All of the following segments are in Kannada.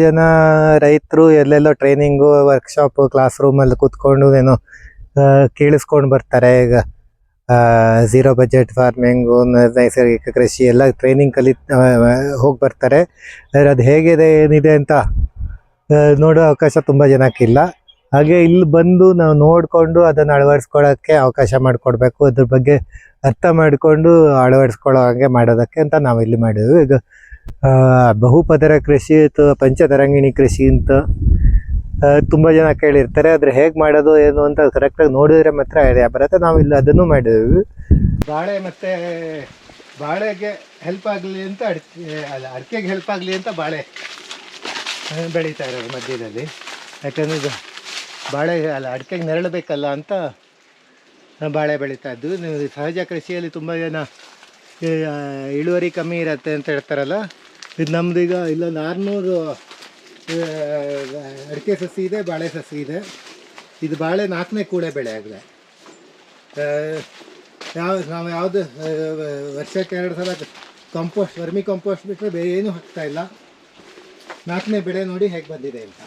ಜನ ರೈತರು ಎಲ್ಲೆಲ್ಲೋ ಟ್ರೈನಿಂಗು ವರ್ಕ್ಶಾಪು ಕ್ಲಾಸ್ ರೂಮಲ್ಲಿ ಕೂತ್ಕೊಂಡು ಏನೋ ಕೇಳಿಸ್ಕೊಂಡು ಬರ್ತಾರೆ. ಈಗ ಝೀರೋ ಬಜೆಟ್ ಫಾರ್ಮಿಂಗು, ನೈಸರ್ಗಿಕ ಕೃಷಿ ಎಲ್ಲ ಟ್ರೈನಿಂಗ್ ಹೋಗಿ ಬರ್ತಾರೆ. ಆದರೆ ಅದು ಹೇಗಿದೆ ಏನಿದೆ ಅಂತ ನೋಡೋ ಅವಕಾಶ ತುಂಬ ಜನಕ್ಕಿಲ್ಲ. ಹಾಗೆ ಇಲ್ಲಿ ಬಂದು ನಾವು ನೋಡಿಕೊಂಡು ಅದನ್ನು ಅಳವಡಿಸ್ಕೊಳ್ಳೋಕ್ಕೆ ಅವಕಾಶ ಮಾಡಿಕೊಡ್ಬೇಕು. ಅದ್ರ ಬಗ್ಗೆ ಅರ್ಥ ಮಾಡಿಕೊಂಡು ಅಳವಡಿಸ್ಕೊಳ್ಳೋ ಹಾಗೆ ಮಾಡೋದಕ್ಕೆ ಅಂತ ನಾವು ಇಲ್ಲಿ ಮಾಡಿದ್ವಿ. ಈಗ ಬಹುಪದರ ಕೃಷಿ ಅಥವಾ ಪಂಚತರಂಗಿಣಿ ಕೃಷಿ ಅಂತ ತುಂಬ ಜನ ಕೇಳಿರ್ತಾರೆ. ಆದರೆ ಹೇಗೆ ಮಾಡೋದು ಏನು ಅಂತ ಕರೆಕ್ಟಾಗಿ ನೋಡಿದ್ರೆ ಮಾತ್ರ ಐಡಿಯಾ ಬರುತ್ತೆ. ನಾವು ಇಲ್ಲಿ ಅದನ್ನು ಮಾಡಿದ್ವಿ. ಬಾಳೆ ಮತ್ತು ಬಾಳೆಗೆ ಹೆಲ್ಪ್ ಆಗಲಿ ಅಂತ ಅಡಿಕೆಗೆ ಹೆಲ್ಪ್ ಆಗಲಿ ಅಂತ ಬಾಳೆ ಬೆಳೀತಾ ಇರೋದು ಮಧ್ಯದಲ್ಲಿ. ಯಾಕಂದರೆ ಇದು ಬಾಳೆ ಅಡಿಕೆಗೆ ನೆರಳು ಬೇಕಲ್ಲ ಅಂತ ಬಾಳೆ ಬೆಳೀತಾ ಇದ್ವಿ. ನೀವು ಸಹಜ ಕೃಷಿಯಲ್ಲಿ ತುಂಬ ಜನ ಇಳುವರಿ ಕಮ್ಮಿ ಇರುತ್ತೆ ಅಂತ ಹೇಳ್ತಾರಲ್ಲ. ಇದು ನಮ್ಮದು ಈಗ ಇಲ್ಲೊಂದು 600 ಅಡಿಕೆ ಸಸಿ ಇದೆ, ಬಾಳೆ ಸಸಿ ಇದೆ. ಇದು ಬಾಳೆ 4ನೇ ಕೂಳೆ ಬೆಳೆ ಆಗಿದೆ. ನಾವು ಯಾವುದು ವರ್ಷಕ್ಕೆ 2 ಸಲ ಕಂಪೋಸ್ಟ್, ವರ್ಮಿ ಕಂಪೋಸ್ಟ್ ಬಿಟ್ಟರೆ ಬೇರೆ ಏನೂ ಹಾಕ್ತಾಯಿಲ್ಲ. 4ನೇ ಬೆಳೆ ನೋಡಿ ಹೇಗೆ ಬಂದಿದೆ ಅಂತ.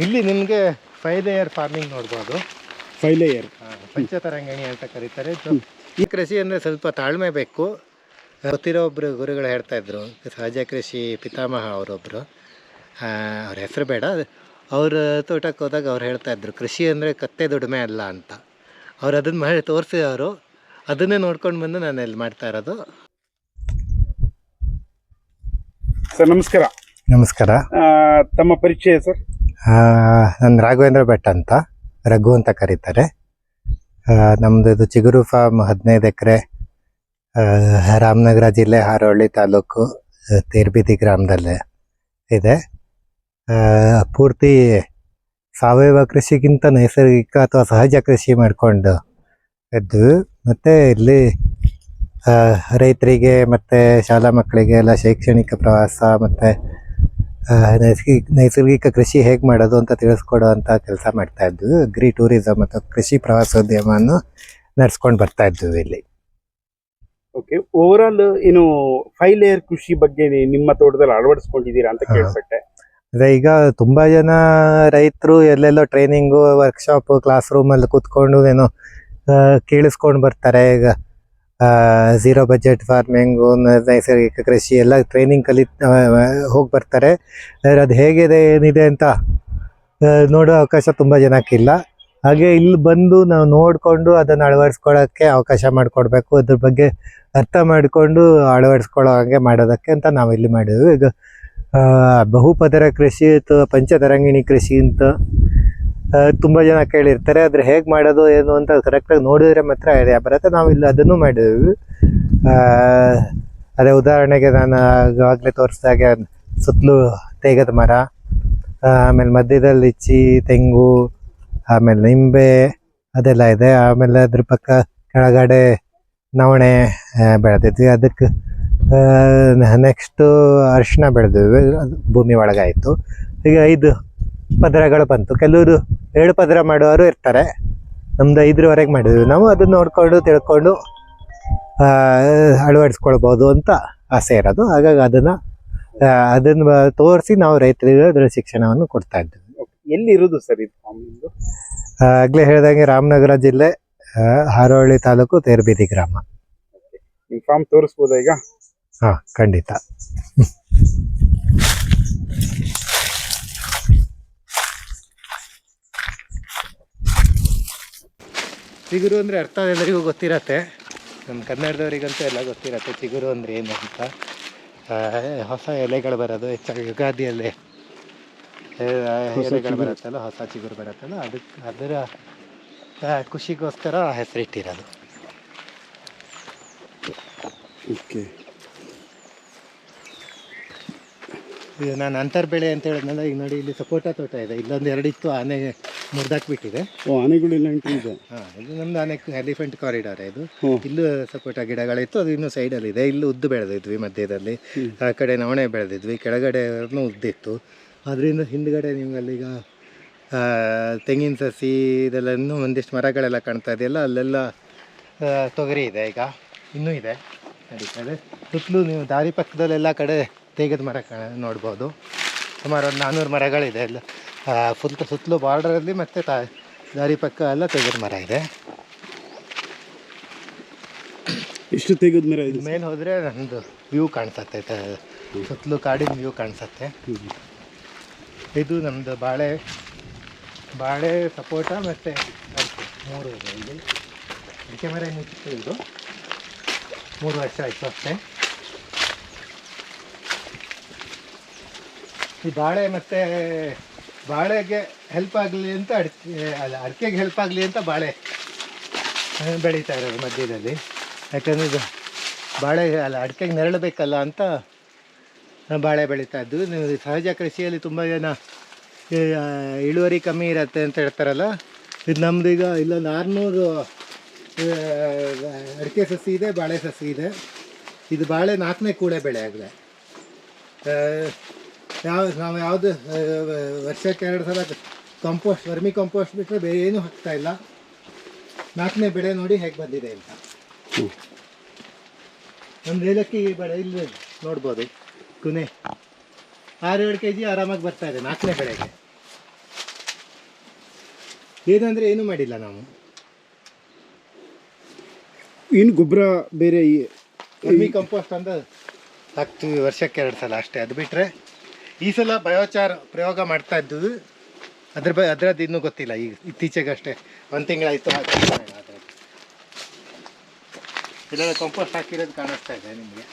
ಇಲ್ಲಿ ನಿಮಗೆ 5 ಲೇಯರ್ ಫಾರ್ಮಿಂಗ್ ನೋಡ್ಬೋದು. 5 ಲೇಯರ್ ಪಂಚತರಂಗಿಣಿ ಅಂತ ಕರೀತಾರೆ. ಈ ಕೃಷಿ ಅಂದರೆ ಸ್ವಲ್ಪ ತಾಳ್ಮೆ ಬೇಕು. ಗೊತ್ತಿರೋ ಒಬ್ಬರು ಗುರುಗಳು ಹೇಳ್ತಾಯಿದ್ರು, ಸಹಜ ಕೃಷಿ ಪಿತಾಮಹ ಅವರೊಬ್ಬರು, ಅವ್ರ ಹೆಸರು ಬೇಡ, ಅವ್ರ ತೋಟಕ್ಕೆ ಹೋದಾಗ ಅವ್ರು ಹೇಳ್ತಾಯಿದ್ರು, ಕೃಷಿ ಅಂದರೆ ಕತ್ತೆ ದುಡಿಮೆ ಅಲ್ಲ ಅಂತ. ಅವ್ರು ಅದನ್ನು ಮಾಡಿ ತೋರಿಸಿದವರು, ಅದನ್ನೇ ನೋಡ್ಕೊಂಡು ಬಂದು ನಾನು ಇಲ್ಲಿ ಮಾಡ್ತಾ ಇರೋದು. ಸರ್ ನಮಸ್ಕಾರ. ನಮಸ್ಕಾರ. ತಮ್ಮ ಪರಿಚಯ ಸರ್? ನಾನು ರಾಘವೇಂದ್ರ ಭಟ್ ಅಂತ, ರಘು ಅಂತ ಕರೀತಾರೆ. ನಮ್ಮದು ಇದು ಚಿಗುರು ಫಾರ್ಮ್ 15 ಎಕರೆ, ರಾಮನಗರ ಜಿಲ್ಲೆ, ಹಾರೋಹಳ್ಳಿ ತಾಲೂಕು, ತೇರ್ಬೀದಿ ಗ್ರಾಮದಲ್ಲೇ ಇದೆ. ಪೂರ್ತಿ ಸಾವಯವ ಕೃಷಿಗಿಂತ ನೈಸರ್ಗಿಕ ಅಥವಾ ಸಹಜ ಕೃಷಿ ಮಾಡಿಕೊಂಡು ಇದ್ವಿ. ಮತ್ತು ಇಲ್ಲಿ ರೈತರಿಗೆ ಮತ್ತು ಶಾಲಾ ಮಕ್ಕಳಿಗೆ ಎಲ್ಲ ಶೈಕ್ಷಣಿಕ ಪ್ರವಾಸ ಮತ್ತು ನೈಸರ್ಗಿಕ ಕೃಷಿ ಹೇಗೆ ಮಾಡೋದು ಅಂತ ತಿಳಿಸ್ಕೊಡುವಂಥ ಕೆಲಸ ಮಾಡ್ತಾಯಿದ್ವಿ. ಅಗ್ರಿ ಟೂರಿಸಮ್ ಅಥವಾ ಕೃಷಿ ಪ್ರವಾಸೋದ್ಯಮವನ್ನು ನಡೆಸ್ಕೊಂಡು ಬರ್ತಾಯಿದ್ವಿ ಇಲ್ಲಿ. ಓಕೆ, ಓವರಾಲ್ ಏನು 5 ಲೇಯರ್ ಕೃಷಿ ಬಗ್ಗೆ ನಿಮ್ಮ ತೋಟದಲ್ಲಿ ಅಳವಡಿಸ್ಕೊಂಡಿದ್ದೀರಾ ಅಂತ ಕೇಳ್ಪಟ್ಟೆ. ಅದೇ ಈಗ ತುಂಬ ಜನ ರೈತರು ಎಲ್ಲೆಲ್ಲೋ ಟ್ರೈನಿಂಗು ವರ್ಕ್ಶಾಪು ಕ್ಲಾಸ್ ರೂಮಲ್ಲಿ ಕೂತ್ಕೊಂಡು ಏನೋ ಕೇಳಿಸ್ಕೊಂಡು ಬರ್ತಾರೆ. ಈಗ ಝೀರೋ ಬಜೆಟ್ ಫಾರ್ಮಿಂಗು, ನೈಸರ್ಗಿಕ ಕೃಷಿ ಎಲ್ಲ ಟ್ರೈನಿಂಗ್ ಹೋಗಿ ಬರ್ತಾರೆ. ಆದರೆ ಅದು ಹೇಗಿದೆ ಏನಿದೆ ಅಂತ ನೋಡೋ ಅವಕಾಶ ತುಂಬ ಜನಕ್ಕಿಲ್ಲ. ಹಾಗೆ ಇಲ್ಲಿ ಬಂದು ನಾವು ನೋಡಿಕೊಂಡು ಅದನ್ನು ಅಳವಡಿಸ್ಕೊಳ್ಳೋಕ್ಕೆ ಅವಕಾಶ ಮಾಡಿಕೊಡ್ಬೇಕು. ಅದ್ರ ಬಗ್ಗೆ ಅರ್ಥ ಮಾಡಿಕೊಂಡು ಅಳವಡಿಸ್ಕೊಳ್ಳೋ ಹಾಗೆ ಮಾಡೋದಕ್ಕೆ ಅಂತ ನಾವು ಇಲ್ಲಿ ಮಾಡಿದ್ವಿ. ಈಗ ಬಹುಪದರ ಕೃಷಿ ಅಥವಾ ಪಂಚತರಂಗಿಣಿ ಕೃಷಿ ಅಂತ ತುಂಬ ಜನ ಕೇಳಿರ್ತಾರೆ. ಆದರೆ ಹೇಗೆ ಮಾಡೋದು ಏನು ಅಂತ ಕರೆಕ್ಟಾಗಿ ನೋಡಿದ್ರೆ ಮಾತ್ರ ಐಡಿಯಾ ಬರುತ್ತೆ. ನಾವು ಇಲ್ಲಿ ಅದನ್ನು ಮಾಡಿದ್ವಿ. ಅದೇ ಉದಾಹರಣೆಗೆ ನಾನು ಆವಾಗಲೇ ತೋರಿಸಿದಾಗೆ ಸುತ್ತಲೂ ತೇಗದ ಮರ, ಆಮೇಲೆ ಮಧ್ಯದಲ್ಲಿ ಲಿಚ್ಚಿ, ತೆಂಗು, ಆಮೇಲೆ ನಿಂಬೆ ಅದೆಲ್ಲ ಇದೆ. ಆಮೇಲೆ ಅದ್ರ ಪಕ್ಕ ಕೆಳಗಡೆ ನವಣೆ ಬೆಳೆದಿದ್ವಿ. ಅದಕ್ಕೆ ನೆಕ್ಸ್ಟು ಅರಿಶಿನ ಬೆಳೆದಿದ್ವಿ, ಅದು ಭೂಮಿ ಒಳಗಾಯಿತು. ಈಗ 5 ಪದರಗಳು ಬಂತು. ಕೆಲವರು 7 ಪದರ ಮಾಡುವವರು ಇರ್ತಾರೆ. ನಮ್ದು 5ರವರೆಗೆ ಮಾಡಿದ್ವಿ. ನಾವು ಅದನ್ನು ನೋಡಿಕೊಂಡು ತಿಳ್ಕೊಂಡು ಅಳವಡಿಸ್ಕೊಳ್ಬೋದು ಅಂತ ಆಸೆ ಇರೋದು. ಹಾಗಾಗಿ ಅದನ್ನು ತೋರಿಸಿ ನಾವು ರೈತರಿಗೆ ಅದರ ಶಿಕ್ಷಣವನ್ನು ಕೊಡ್ತಾ ಇದ್ದೀವಿ. ಎಲ್ಲಿ ಇರೋದು ಸರ್ ಇದು ಫಾರ್ಮ್? ಆಗಲೇ ಹೇಳಿದಂಗೆ ರಾಮನಗರ ಜಿಲ್ಲೆ, ಹಾರೋಹಳ್ಳಿ ತಾಲೂಕು, ತೇರ್ಬೀದಿ ಗ್ರಾಮ. ನಿಮ್ಮ ಫಾರ್ಮ್ ತೋರಿಸ್ಬೋದಾ ಈಗ? ಹಾಂ, ಖಂಡಿತ. ಚಿಗುರು ಅಂದರೆ ಅರ್ಥ ಎಲ್ಲರಿಗೂ ಗೊತ್ತಿರತ್ತೆ. ನಮ್ಮ ಕನ್ನಡದವರಿಗಂತೂ ಎಲ್ಲ ಗೊತ್ತಿರತ್ತೆ ಚಿಗುರು ಅಂದರೆ ಏನು ಅಂತ. ಹೊಸ ಎಲೆಗಳು ಬರೋದು, ಹೆಚ್ಚಾಗಿ ಯುಗಾದಿಯಲ್ಲಿ ಎಲೆಗಳು ಬರುತ್ತಲ್ಲ, ಹೊಸ ಚಿಗುರು ಬರುತ್ತಲ್ಲ, ಅದರ ಖುಷಿಗೋಸ್ಕರ ಹೆಸರಿಟ್ಟಿರೋದು. ಓಕೆ, ಈಗ ನಾನು ಅಂತರ್ ಬೆಳೆ ಅಂತ ಹೇಳಿದ್ನಲ್ಲ. ಈಗ ನೋಡಿ, ಇಲ್ಲಿ ಸಪೋಟ ತೋಟ ಇದೆ. ಇಲ್ಲೊಂದು 2 ಇತ್ತು, ಆನೆ ಮುರಿದಾಕ್ಬಿಟ್ಟಿದೆ. ಆನೆಗಳೆಲ್ಲ ಇದೆ. ಹಾಂ, ಇದು ನಮ್ಮದು ಆನೆ ಎಲಿಫೆಂಟ್ ಕಾರಿಡಾರ್. ಇದು ಇಲ್ಲೂ ಸಪೋಟ ಗಿಡಗಳಿತ್ತು, ಅದು ಇನ್ನೂ ಸೈಡಲ್ಲಿದೆ. ಇಲ್ಲೂ ಉದ್ದು ಬೆಳೆದಿದ್ವಿ ಮಧ್ಯದಲ್ಲಿ, ಆ ಕಡೆ ನವಣೆ ಬೆಳೆದಿದ್ವಿ, ಕೆಳಗಡೆ ಉದ್ದಿತ್ತು. ಅದರಿಂದ ಹಿಂದ್ಗಡೆ ನಿಮ್ಗೆ ಅಲ್ಲಿಗ ತೆಂಗಿನ ಸಸಿ ಇದೆಲ್ಲ ಇನ್ನೂ ಒಂದಿಷ್ಟು ಮರಗಳೆಲ್ಲ ಕಾಣ್ತಾ ಇದೆಯಲ್ಲ, ಅಲ್ಲೆಲ್ಲ ತೊಗರಿ ಇದೆ. ಈಗ ಇನ್ನೂ ಇದೆ ನಡೀತದೆ. ಸುತ್ತಲೂ ನೀವು ದಾರಿ ಪಕ್ಕದಲ್ಲೆಲ್ಲ ಕಡೆ ತೇಗದ ಮರ ನೋಡ್ಬೋದು. ಸುಮಾರು ಒಂದು 400 ಮರಗಳಿದೆ ಎಲ್ಲ ಸುತ್ತಲೂ ಬಾರ್ಡರಲ್ಲಿ ಮತ್ತು ದಾರಿ ಪಕ್ಕ ಎಲ್ಲ ತೆಗೆದ ಮರ ಇದೆ. ಎಷ್ಟು ತೆಗೆದ ಮರ ಇದೆ? ಮೇಲೆ ಹೋದರೆ ನಮ್ಮದು ವ್ಯೂ ಕಾಣಿಸುತ್ತೆ, ಸುತ್ತಲೂ ಕಾಡಿನ ವ್ಯೂ ಕಾಣಿಸುತ್ತೆ. ಇದು ನಮ್ಮದು ಬಾಳೆ ಸಪೋಟ ಮತ್ತು ಅಡಿಕೆ 3 ಇದೆ ಇಲ್ಲಿ. ಅಡಿಕೆ ಮರ ಇನ್ನೂ ಚಿಕ್ಕ ಇದು 3 ವರ್ಷ ಆಯಿತು ಅಷ್ಟೇ. ಈ ಬಾಳೆ ಮತ್ತು ಬಾಳೆಗೆ ಹೆಲ್ಪ್ ಆಗಲಿ ಅಂತ ಅಡಿಕೆಗೆ ಹೆಲ್ಪ್ ಆಗಲಿ ಅಂತ ಬಾಳೆ ಬೆಳೀತಾ ಇರೋದು ಮಧ್ಯದಲ್ಲಿ. ಯಾಕಂದರೆ ಇದು ಅಡಿಕೆಗೆ ನೆರಳು ಬೇಕಲ್ಲ ಅಂತ ಬಾಳೆ ಬೆಳೀತಾ ಇದ್ದು. ನೀವು ಸಹಜ ಕೃಷಿಯಲ್ಲಿ ತುಂಬ ಜನ ಇಳುವರಿ ಕಮ್ಮಿ ಇರುತ್ತೆ ಅಂತ ಹೇಳ್ತಾರಲ್ಲ, ಇದು ನಮ್ಮದು ಈಗ ಇಲ್ಲೊಂದು 600 ಅಡಿಕೆ ಸಸಿ ಇದೆ, ಬಾಳೆ ಸಸಿ ಇದೆ. ಇದು ಬಾಳೆ 4ನೇ ಕೂಳೆ ಬೆಳೆ ಆಗಿದೆ. ನಾವು ಯಾವುದು ವರ್ಷಕ್ಕೆ 2 ಸಲ ವರ್ಮಿ ಕಂಪೋಸ್ಟ್ ಬಿಟ್ಟರೆ ಬೇರೆ ಏನೂ ಹಾಕ್ತಾ ಇಲ್ಲ. 4ನೇ ಬೆಳೆ ನೋಡಿ ಹೇಗೆ ಬಂದಿದೆ ಅಂತ. ಒಂದು ಏಲಕ್ಕಿ ಬೆಳೆ ಇಲ್ಲಿ ನೋಡ್ಬೋದು, ಕುನೆ 6-7 kg ಆರಾಮಾಗಿ ಬರ್ತಾ ಇದೆ 4ನೇ ಬೆಳೆಗೆ. ಏನಂದರೆ ಏನೂ ಮಾಡಿಲ್ಲ ನಾವು. ಇನ್ನು ಗೊಬ್ಬರ ಬೇರೆ ವರ್ಮಿ ಕಂಪೋಸ್ಟ್ ಅಂತ ಹಾಕ್ತೀವಿ ವರ್ಷಕ್ಕೆ 2 ಸಲ ಅಷ್ಟೇ. ಅದು ಬಿಟ್ಟರೆ ಈ ಸಲ ಬಯೋಚಾರ್ ಪ್ರಯೋಗ ಮಾಡ್ತಾ ಇದ್ದು, ಅದರದ್ದು ಇನ್ನೂ ಗೊತ್ತಿಲ್ಲ. ಈಗ ಇತ್ತೀಚೆಗಷ್ಟೇ 1 ತಿಂಗಳಾಯಿತು ಹಾಕಿ. ಇದೆಲ್ಲ ಕಂಪೋಸ್ಟ್ ಹಾಕಿರೋದು ಕಾಣಿಸ್ತಾ ಇದೆ ನಿಮಗೆ.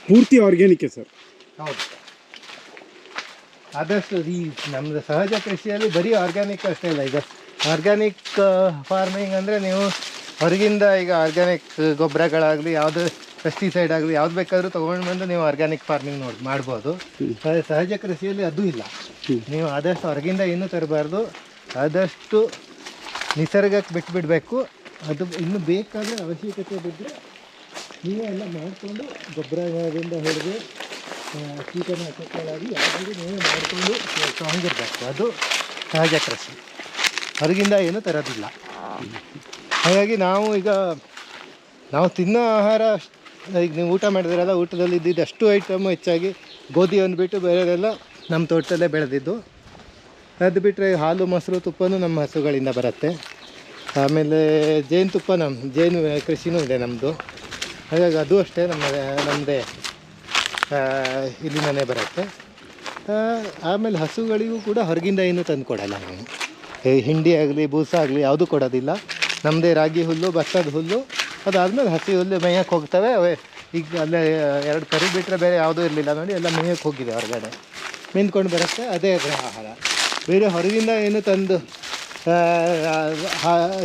ಪೂರ್ತಿ ಆರ್ಗ್ಯಾನಿಕ್ ಸರ್? ಹೌದು, ಆದಷ್ಟು ಈ ನಮ್ಮದು ಸಹಜ ಕೃಷಿಯಲ್ಲಿ ಬರೀ ಆರ್ಗ್ಯಾನಿಕ್ ಅಷ್ಟೇ ಇಲ್ಲ. ಈಗ ಆರ್ಗ್ಯಾನಿಕ್ ಫಾರ್ಮಿಂಗ್ ಅಂದರೆ ನೀವು ಹೊರಗಿಂದ ಈಗ ಆರ್ಗ್ಯಾನಿಕ್ ಗೊಬ್ಬರಗಳಾಗಲಿ ಯಾವುದು ಪೆಸ್ಟಿಸೈಡ್ ಆಗಲಿ ಯಾವ್ದು ಬೇಕಾದರೂ ತೊಗೊಂಡು ಬಂದು ನೀವು ಆರ್ಗ್ಯಾನಿಕ್ ಫಾರ್ಮಿಂಗ್ ಮಾಡ್ಬೋದು. ಸಹಜ ಕೃಷಿಯಲ್ಲಿ ಅದು ಇಲ್ಲ. ನೀವು ಆದಷ್ಟು ಹೊರಗಿಂದ ಏನೂ ತರಬಾರ್ದು, ಆದಷ್ಟು ನಿಸರ್ಗಕ್ಕೆ ಬಿಟ್ಬಿಡಬೇಕು. ಅದು ಇನ್ನು ಬೇಕಾದರೆ ಅವಶ್ಯಕತೆ ಬಿದ್ದರೆ ನೀವೇ ಎಲ್ಲ ಮಾಡಿಕೊಂಡು ಗೊಬ್ಬರದಿಂದ ಹಿಡಿದು ಕೀಟನಾಶಕಗಳಾಗಿ ಯಾವುದಾದ್ರೂ ನೀವೇ ಮಾಡಿಕೊಂಡು ತೊಗೊಂಡಿರಬೇಕು. ಅದು ಸಹಜ ಕೃಷಿ, ಹೊರಗಿಂದ ಏನೂ ತರೋದಿಲ್ಲ. ಹಾಗಾಗಿ ನಾವು ತಿನ್ನೋ ಆಹಾರ, ಈಗ ನೀವು ಊಟ ಮಾಡಿದ್ರಲ್ಲ, ಊಟದಲ್ಲಿ ಇದ್ದಿದ್ದು ಅಷ್ಟು ಐಟಮ್ ಹೆಚ್ಚಾಗಿ ಗೋಧಿ ಅಂದ್ಬಿಟ್ಟು ಬೇರೆದೆಲ್ಲ ನಮ್ಮ ತೋಟದಲ್ಲೇ ಬೆಳೆದಿದ್ದು. ಅದು ಬಿಟ್ಟರೆ ಹಾಲು ಮೊಸರು ತುಪ್ಪನೂ ನಮ್ಮ ಹಸುಗಳಿಂದ ಬರುತ್ತೆ. ಆಮೇಲೆ ಜೇನುತುಪ್ಪ ಜೇನು ಕೃಷಿನೂ ಇದೆ ನಮ್ಮದು. ಹಾಗಾಗಿ ಅದು ಅಷ್ಟೇ ನಮ್ಮದೇ ಇಲ್ಲಿಂದನೇ ಬರುತ್ತೆ. ಆಮೇಲೆ ಹಸುಗಳಿಗೂ ಕೂಡ ಹೊರಗಿಂದ ಏನೂ ತಂದು ಕೊಡೋಲ್ಲ ನಾವು. ಹಿಂಡಿ ಆಗಲಿ ಬೂಸ ಆಗಲಿ ಯಾವುದೂ ಕೊಡೋದಿಲ್ಲ. ನಮ್ಮದೇ ರಾಗಿ ಹುಲ್ಲು, ಭತ್ತದ ಹುಲ್ಲು, ಅದಾದಮೇಲೆ ಹಸಿ ಹುಲ್ಲು ಮೇಯಕ್ಕೆ ಹೋಗ್ತವೆ. ಈಗ ಅಲ್ಲೇ 2 ಕರು ಬಿಟ್ಟರೆ ಬೇರೆ ಯಾವುದೂ ಇರಲಿಲ್ಲ ನೋಡಿ, ಎಲ್ಲ ಮೇಯಕ್ಕೆ ಹೋಗಿದೆ ಹೊರಗಡೆ, ಮಿಂದ್ಕೊಂಡು ಬರುತ್ತೆ. ಅದೇ ಅದರ ಆಹಾರ. ಬೇರೆ ಹೊರಗಿಂದ ಏನು ತಂದು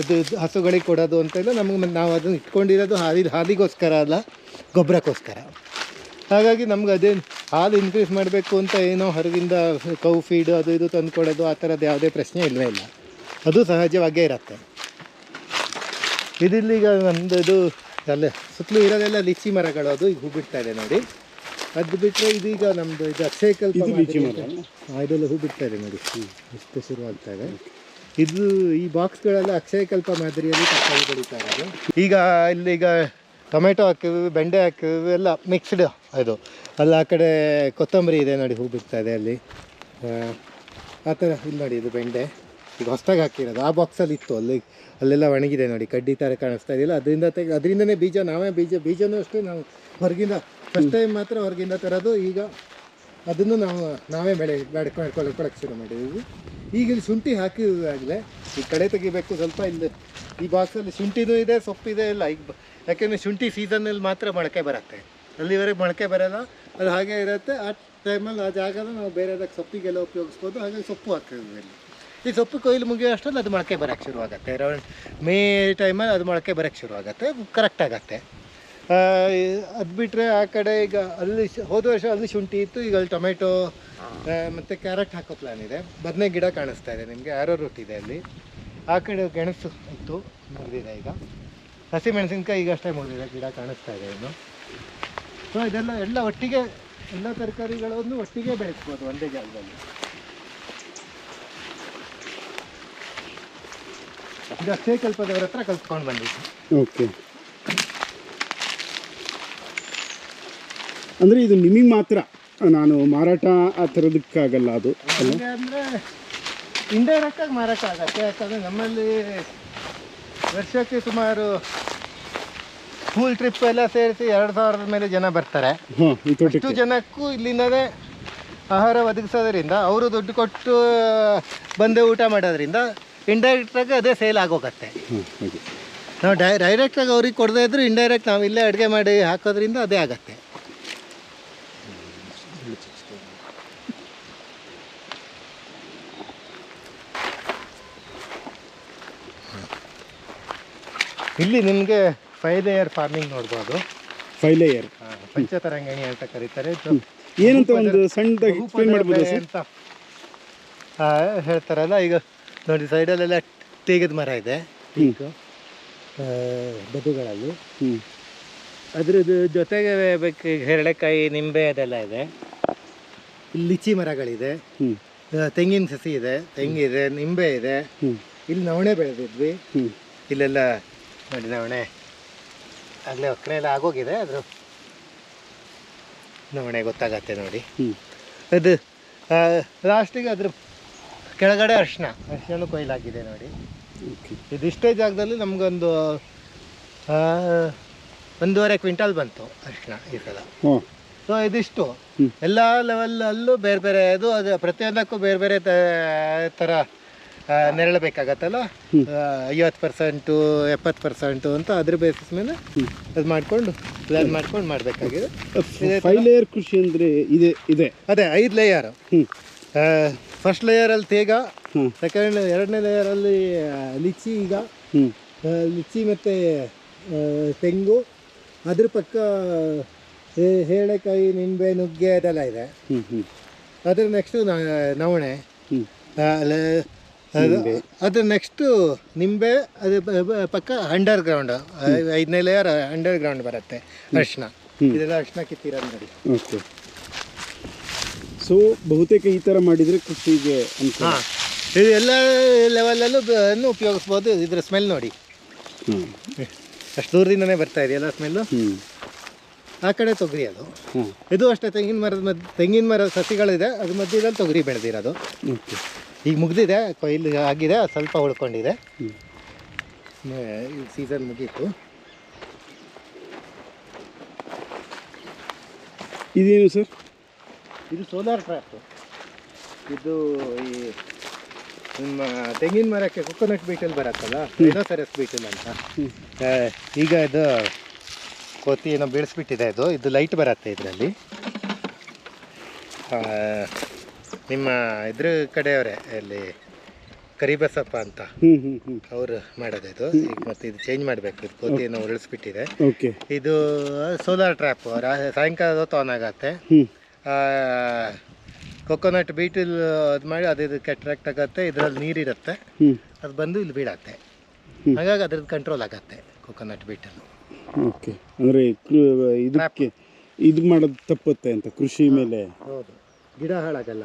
ಇದು ಹಸುಗಳಿಗೆ ಕೊಡೋದು ಅಂತೆಲ್ಲ ನಾವು ಅದನ್ನು ಇಟ್ಕೊಂಡಿರೋದು ಹಾಲಿಗೋಸ್ಕರ ಅಲ್ಲ, ಗೊಬ್ಬರಕ್ಕೋಸ್ಕರ. ಹಾಗಾಗಿ ನಮ್ಗೆ ಅದೇನು ಹಾಲು ಇನ್ಕ್ರೀಸ್ ಮಾಡಬೇಕು ಅಂತ ಏನೋ ಹೊರಗಿಂದ ಕೌ ಫೀಡು ಅದು ಇದು ತಂದು ಕೊಡೋದು ಆ ಥರದ್ದು ಯಾವುದೇ ಪ್ರಶ್ನೆ ಇಲ್ಲವೇ ಇಲ್ಲ. ಅದು ಸಹಜವಾಗೇ ಇರುತ್ತೆ. ಇದಿಲ್ಲೀಗ ನಮ್ಮದು ಇದು ಅಲ್ಲೇ ಸುತ್ತಲೂ ಇರೋದೆಲ್ಲ ಲಿಚ್ಚಿ ಮರಗಳು, ಅದು ಈಗ ಹೂ ಬಿಡ್ತಾ ಇದೆ ನೋಡಿ. ಅದು ಬಿಟ್ಟರೆ ಇದೀಗ ನಮ್ಮದು ಇದು ಅಕ್ಷಯಕಲ್ಪ ಇದೆಲ್ಲ ಹೂ ಬಿಡ್ತಾ ಇದೆ ನೋಡಿ, ಎಷ್ಟು ಶುರುವಾಗ್ತಾ ಇದೆ. ಇದು ಈ ಬಾಕ್ಸ್ಗಳೆಲ್ಲ ಅಕ್ಷಯಕಲ್ಪ ಮಾದರಿಯಲ್ಲಿ ತರಕಾರಿ ಬೆಳೀತಾ ಇರೋದು. ಇಲ್ಲೀಗ ಟೊಮೆಟೊ ಹಾಕಿವಿ, ಬೆಂಡೆ ಹಾಕಿವಿ, ಎಲ್ಲ ಮಿಕ್ಸ್ಡ್. ಅದು ಆ ಕಡೆ ಕೊತ್ತಂಬರಿ ಇದೆ ನೋಡಿ, ಹೂ ಬಿಡ್ತಾ ಇದೆ ಅಲ್ಲಿ. ಆ ಥರ ಇಲ್ಲಿ ನೋಡಿ, ಇದು ಬೆಂಡೆ ಈಗ ಹೊಸದಾಗಿ ಹಾಕಿರೋದು. ಆ ಬಾಕ್ಸಲ್ಲಿ ಇತ್ತು, ಅಲ್ಲೆಲ್ಲ ಒಣಗಿದೆ ನೋಡಿ, ಕಡ್ಡಿ ಥರ ಕಾಣಿಸ್ತಾ ಇದೆಯಲ್ಲ, ಅದರಿಂದನೇ ನಾವೇ ಬೀಜನೂ ಅಷ್ಟೇ ನಾವು ಹೊರಗಿಂದ ಫಸ್ಟ್ ಟೈಮ್ ಮಾತ್ರ ಹೊರಗಿಂದ ತರೋದು. ಈಗ ಅದನ್ನು ನಾವೇ ಮಾಡ್ಕೊಳ್ಳೋಕೆ ಶುರು ಮಾಡಿದ್ದೀವಿ. ಈಗ ಇಲ್ಲಿ ಶುಂಠಿ ಹಾಕಿದಾಗಲೇ ಈ ಕಡೆ ತೆಗಿಬೇಕು ಸ್ವಲ್ಪ. ಇಲ್ಲಿ ಈ ಬಾಕ್ಸಲ್ಲಿ ಶುಂಠಿನೂ ಇದೆ, ಸೊಪ್ಪಿದೆ ಎಲ್ಲ. ಈಗ ಯಾಕೆಂದರೆ ಶುಂಠಿ ಸೀಸನ್ನಲ್ಲಿ ಮಾತ್ರ ಮೊಳಕೆ ಬರುತ್ತೆ, ಅಲ್ಲಿವರೆಗೆ ಮೊಳಕೆ ಬರೋಲ್ಲ. ಅದು ಹಾಗೆ ಇರುತ್ತೆ. ಆ ಟೈಮಲ್ಲಿ ಆ ಜಾಗನ ನಾವು ಬೇರೆದಕ್ಕೆ ಸೊಪ್ಪಿಗೆಲ್ಲ ಉಪಯೋಗಿಸ್ಬೋದು. ಹಾಗಾಗಿ ಸೊಪ್ಪು ಹಾಕಿದ್ವಿ ಇಲ್ಲಿ. ಈ ಸೊಪ್ಪು ಕೊಯ್ಲು ಮುಗಿಯೋ ಅಷ್ಟರಲ್ಲಿ ಅದು ಮೊಳಕೆ ಬರೋಕ್ಕೆ ಶುರುವಾಗುತ್ತೆ. ಅರೌಂಡ್ ಮೇ ಟೈಮಲ್ಲಿ ಅದು ಮೊಳಕೆ ಬರೋಕ್ಕೆ ಶುರುವಾಗುತ್ತೆ, ಕರೆಕ್ಟ್ ಆಗುತ್ತೆ. ಅದು ಬಿಟ್ಟರೆ ಆ ಕಡೆ ಈಗ ಅಲ್ಲಿ ಹೋದ ವರ್ಷ ಅಲ್ಲಿ ಶುಂಠಿ ಇತ್ತು, ಈಗ ಅಲ್ಲಿ ಟೊಮೆಟೊ ಮತ್ತು ಕ್ಯಾರೆಟ್ ಹಾಕೋ ಪ್ಲ್ಯಾನ್ ಇದೆ. ಬದನೆ ಗಿಡ ಕಾಣಿಸ್ತಾ ಇದೆ ನಿಮಗೆ, ಆರೋ ರೂಟ್ ಇದೆ ಅಲ್ಲಿ. ಆ ಕಡೆ ಗೆಣಸು ಇತ್ತು, ಮುಗಿದಿದೆ ಈಗ. ಹಸಿಮೆಣಸಿನ್ಕಾಯಿ ಈಗ ಅಷ್ಟೇ ಮುಗಿದಿದೆ, ಗಿಡ ಕಾಣಿಸ್ತಾ ಇದೆ ಇನ್ನು. ಸೊ ಎಲ್ಲ ಒಟ್ಟಿಗೆ ಎಲ್ಲ ತರಕಾರಿಗಳನ್ನು ಒಟ್ಟಿಗೆ ಬೆಳೆಸ್ಬೋದು ಒಂದೇ ಜಾಗದಲ್ಲಿ. ಇದು ಅಕ್ಷಯಕಲ್ಪದವ್ರ ಹತ್ರ ಕಲ್ತ್ಕೊಂಡು ಬಂದಿದ್ದು. ಓಕೆ. ಅಂದರೆ ಇದು ನಿಮಗೆ ಮಾತ್ರ, ನಾನು ಮಾರಾಟ ಆ ಥರದಕ್ಕಾಗಲ್ಲ ಅದು ಅಲ್ಲ? ಹಂಗೆ ಅಂದರೆ ಇಂಡೈರೆಕ್ಟ್ ಆಗಿ ಮಾರಾಟ ಆಗತ್ತೆ. ಯಾಕಂದರೆ ನಮ್ಮಲ್ಲಿ ವರ್ಷಕ್ಕೆ ಸುಮಾರು ಸ್ಕೂಲ್ ಟ್ರಿಪ್ ಎಲ್ಲ ಸೇರಿಸಿ 2,000 ಮೇಲೆ ಜನ ಬರ್ತಾರೆ. ಹಾಂ, ಈ ಅಷ್ಟು ತೋಟಕ್ಕೆ. ಜನಕ್ಕೂ ಇಲ್ಲಿಂದಲೇ ಆಹಾರ ಒದಗಿಸೋದ್ರಿಂದ ಅವರು ದುಡ್ಡು ಕೊಟ್ಟು ಬಂದು ಊಟ ಮಾಡೋದ್ರಿಂದ ಇಂಡೈರೆಕ್ಟಾಗಿ ಅದೇ ಸೇಲ್ ಆಗೋಗತ್ತೆ. ಹಾಂ, ಹಾಗೆ. ನಾವು ಡೈರೆಕ್ಟಾಗಿ ಅವ್ರಿಗೆ ಕೊಡದೇ ಇದ್ದರೂ ಇಂಡೈರೆಕ್ಟ್ ನಾವು ಇಲ್ಲೇ ಅಡುಗೆ ಮಾಡಿ ಹಾಕೋದ್ರಿಂದ ಅದೇ ಆಗತ್ತೆ. ಇಲ್ಲಿ ನಿಮಗೆ 5 ಲೇಯರ್ ಫಾರ್ಮಿಂಗ್ ನೋಡ್ಬೋದು. 5 ಲೇಯರ್ ಪಂಚತರಂಗಿಣಿ ಅಂತ ಕರೀತಾರೆ. ಏನಂತ ಒಂದು ಸಣ್ಣದಾಗಿ ಎಕ್ಸ್ಪ್ಲೇನ್ ಮಾಡ್ಬೋದಾ ಸರ್? ಅಂತ ಹೇಳ್ತಾರಲ್ಲ, ಈಗ ನೋಡಿ ಸೈಡಲ್ಲೆಲ್ಲ ತೇಗದ ಮರ ಇದೆ ಟೀಕು ಬದುಗಳಲ್ಲಿ. ಅದ್ರದ್ದು ಜೊತೆಗೆ ಹೆರಳೆಕಾಯಿ, ನಿಂಬೆ ಅದೆಲ್ಲ ಇದೆ. ಇಲ್ಲಿ ಲಿಚಿ ಮರಗಳಿದೆ, ತೆಂಗಿನ ಸಸಿ ಇದೆ, ತೆಂಗಿದೆ, ನಿಂಬೆ ಇದೆ. ಇಲ್ಲಿ ನವಣೆ ಬೆಳೆದಿದ್ವಿ. ಇಲ್ಲೆಲ್ಲ ನೋಡಿ ನವಣೆ ಆಗಲೇ ಒಕ್ಕರೆ ಎಲ್ಲ ಆಗೋಗಿದೆ. ಅದ್ರ ನವಣೆ ಗೊತ್ತಾಗತ್ತೆ ನೋಡಿ. ಅದು ಲಾಸ್ಟಿಗೆ ಅದ್ರ ಕೆಳಗಡೆ ಅರ್ಶಿಣ ಕೊಯ್ಲಾಗಿದೆ ನೋಡಿ. ಇದಿಷ್ಟೇ ಜಾಗದಲ್ಲಿ ನಮಗೊಂದು 1.5 ಕ್ವಿಂಟಲ್ ಬಂತು ಅರ್ಶಿಣ ಈ ಸಲ. ಸೊ ಇದಿಷ್ಟು ಎಲ್ಲ ಲೆವೆಲ್ಲಲ್ಲೂ ಬೇರೆ ಬೇರೆ ಅದು ಪ್ರತಿಯೊಂದಕ್ಕೂ ಬೇರೆ ಬೇರೆ ಥರ ನೆರಳು ಬೇಕಾಗತ್ತಲ್ಲ. 50%, 70% ಅಂತ ಅದ್ರ ಬೇಸಿಸ್ ಮೇಲೆ ಅದು ಮಾಡ್ಕೊಂಡು ಪ್ಲಾನ್ ಮಾಡ್ಕೊಂಡು ಮಾಡಬೇಕಾಗಿದೆ. 5 ಲೇಯರ್ ಕೃಷಿ ಅಂದರೆ ಇದೆ ಅದೇ 5 ಲೇಯರ್. ಫಸ್ಟ್ ಲೇಯರಲ್ಲಿ ತೇಗ, ಎರಡನೇ ಲೇಯರಲ್ಲಿ ಲಿಚಿ. ಈಗ ಲಿಚಿ ಮತ್ತು ತೆಂಗು, ಅದ್ರ ಪಕ್ಕ ಹೇಳೆಕಾಯಿ, ನಿಂಬೆ, ನುಗ್ಗೆ ಅದೆಲ್ಲ ಇದೆ. ಅದ್ರ ನೆಕ್ಸ್ಟು ನವಣೆ, ಅದ್ರ ನೆಕ್ಸ್ಟು ನಿಂಬೆ, ಅದ್ರ ಪಕ್ಕ ಅಂಡರ್ ಗ್ರೌಂಡ್ 5ನೇ ಲೇಯರ್ ಅಂಡರ್ ಗ್ರೌಂಡ್ ಬರುತ್ತೆ. ಅರಿಶಿನ, ಇದೆಲ್ಲ ಅರಿಶಿನ ಕಿತ್ತಿರೋದು ನೋಡಿ. ಓಕೆ. ಸೊ ಬಹುತೇಕ ಈ ಥರ ಮಾಡಿದರೆ ಕೃಷಿಗೆ ಹಾಂ, ಇದು ಎಲ್ಲ ಲೆವೆಲಲ್ಲೂ ಉಪಯೋಗಿಸ್ಬೋದು. ಇದ್ರ ಸ್ಮೆಲ್ ನೋಡಿ, ಅಷ್ಟು ದೂರದಿಂದನೇ ಬರ್ತಾ ಇದೆಯಲ್ಲ ಸ್ಮೆಲ್ಲು. ಆ ಕಡೆ ತೊಗರಿ ಅದು. ಇದು ಅಷ್ಟೇ, ತೆಂಗಿನ ಮರದ ಸಸಿಗಳಿದೆ, ಅದ್ರ ಮಧ್ಯದಲ್ಲಿ ತೊಗರಿ ಬೆಳೆದಿರೋದು. ಈಗ ಮುಗ್ದಿದೆ, ಕೊಯ್ಲು ಆಗಿದೆ, ಸ್ವಲ್ಪ ಉಳ್ಕೊಂಡಿದೆ. ಈ ಸೀಸನ್ ಮುಗೀತು. ಇದೇನು ಸರ್? ಇದು ಸೋಲಾರ್ ಟ್ರ್ಯಾಪ್. ಇದು ಈ ನಿಮ್ಮ ತೆಂಗಿನ ಮರಕ್ಕೆ ಕೊಕೊನಟ್ ಬೀಟಲ್ ಬರುತ್ತಲ್ಲ, ರೈನೋಸೆರಸ್ ಬೀಟಲ್ ಅಂತ. ಈಗ ಇದು ಕೋತಿ ಏನೋ ಬೀಳಿಸ್ಬಿಟ್ಟಿದೆ. ಇದು ಲೈಟ್ ಬರುತ್ತೆ ಇದರಲ್ಲಿ. ನಿಮ್ಮ ಇದ್ರ ಕಡೆಯವರೇ ಅಲ್ಲಿ ಕರಿಬಸಪ್ಪ ಅಂತ ಅವರು ಮಾಡೋದು ಇದು. ಈಗ ಮತ್ತೆ ಇದು ಚೇಂಜ್ ಮಾಡಬೇಕು, ಇದು ಕೋತಿಯನ್ನು ಉರುಳಿಸ್ಬಿಟ್ಟಿದೆ. ಇದು ಸೋಲಾರ್ ಟ್ರ್ಯಾಪ್. ಸಾಯಂಕಾಲ ಹೊತ್ತು ಆನ್ ಆಗತ್ತೆ. ಕೊಕೊನಟ್ ಬೀಟಲ್ ಅದು ಮಾಡಿ ಅದಕ್ಕೆ ಅಟ್ರಾಕ್ಟ್ ಆಗತ್ತೆ. ಇದರಲ್ಲಿ ನೀರಿರುತ್ತೆ, ಅದು ಬಂದು ಇಲ್ಲಿ ಬೀಳತ್ತೆ. ಹಾಗಾಗಿ ಅದ್ರದ್ದು ಕಂಟ್ರೋಲ್ ಆಗತ್ತೆ ಕೊಕೊನಟ್ ಬೀಟಲ್. ಓಕೆ, ಅಂದರೆ ಇದಕ್ಕೆ ಇದು ಮಾಡೋದು ತಪ್ಪುತ್ತೆ ಅಂತ ಕೃಷಿ ಮೇಲೆ. ಹೌದು, ಗಿಡ ಹಾಳಾಗಲ್ಲ.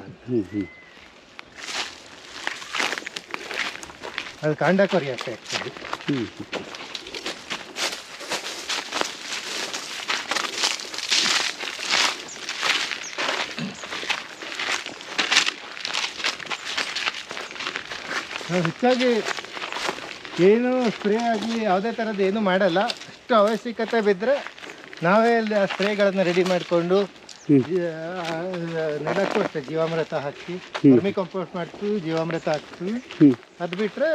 ಅದು ಕಾಂಡ ಕೊರಿ ಅಷ್ಟೇ ಆ್ಯಕ್ಚುಲಿ. ನಾವು ಹೆಚ್ಚಾಗಿ ಏನು ಸ್ಪ್ರೇ ಆಗಲಿ ಯಾವುದೇ ಥರದ್ದು ಏನೂ ಮಾಡಲ್ಲ. ಅಷ್ಟು ಅವಶ್ಯಕತೆ ಬಿದ್ದರೆ ನಾವೇ ಆ ಸ್ಪ್ರೇಗಳನ್ನು ರೆಡಿ ಮಾಡಿಕೊಂಡು ನೆಲಕ್ಕೂ ಅಷ್ಟೇ ಜೀವಾಮೃತ ಹಾಕಿ ವರ್ಮಿ ಕಂಪೋಸ್ಟ್ ಮಾಡ್ತೀವಿ, ಜೀವಾಮೃತ ಹಾಕ್ತೀವಿ. ಅದು ಬಿಟ್ಟರೆ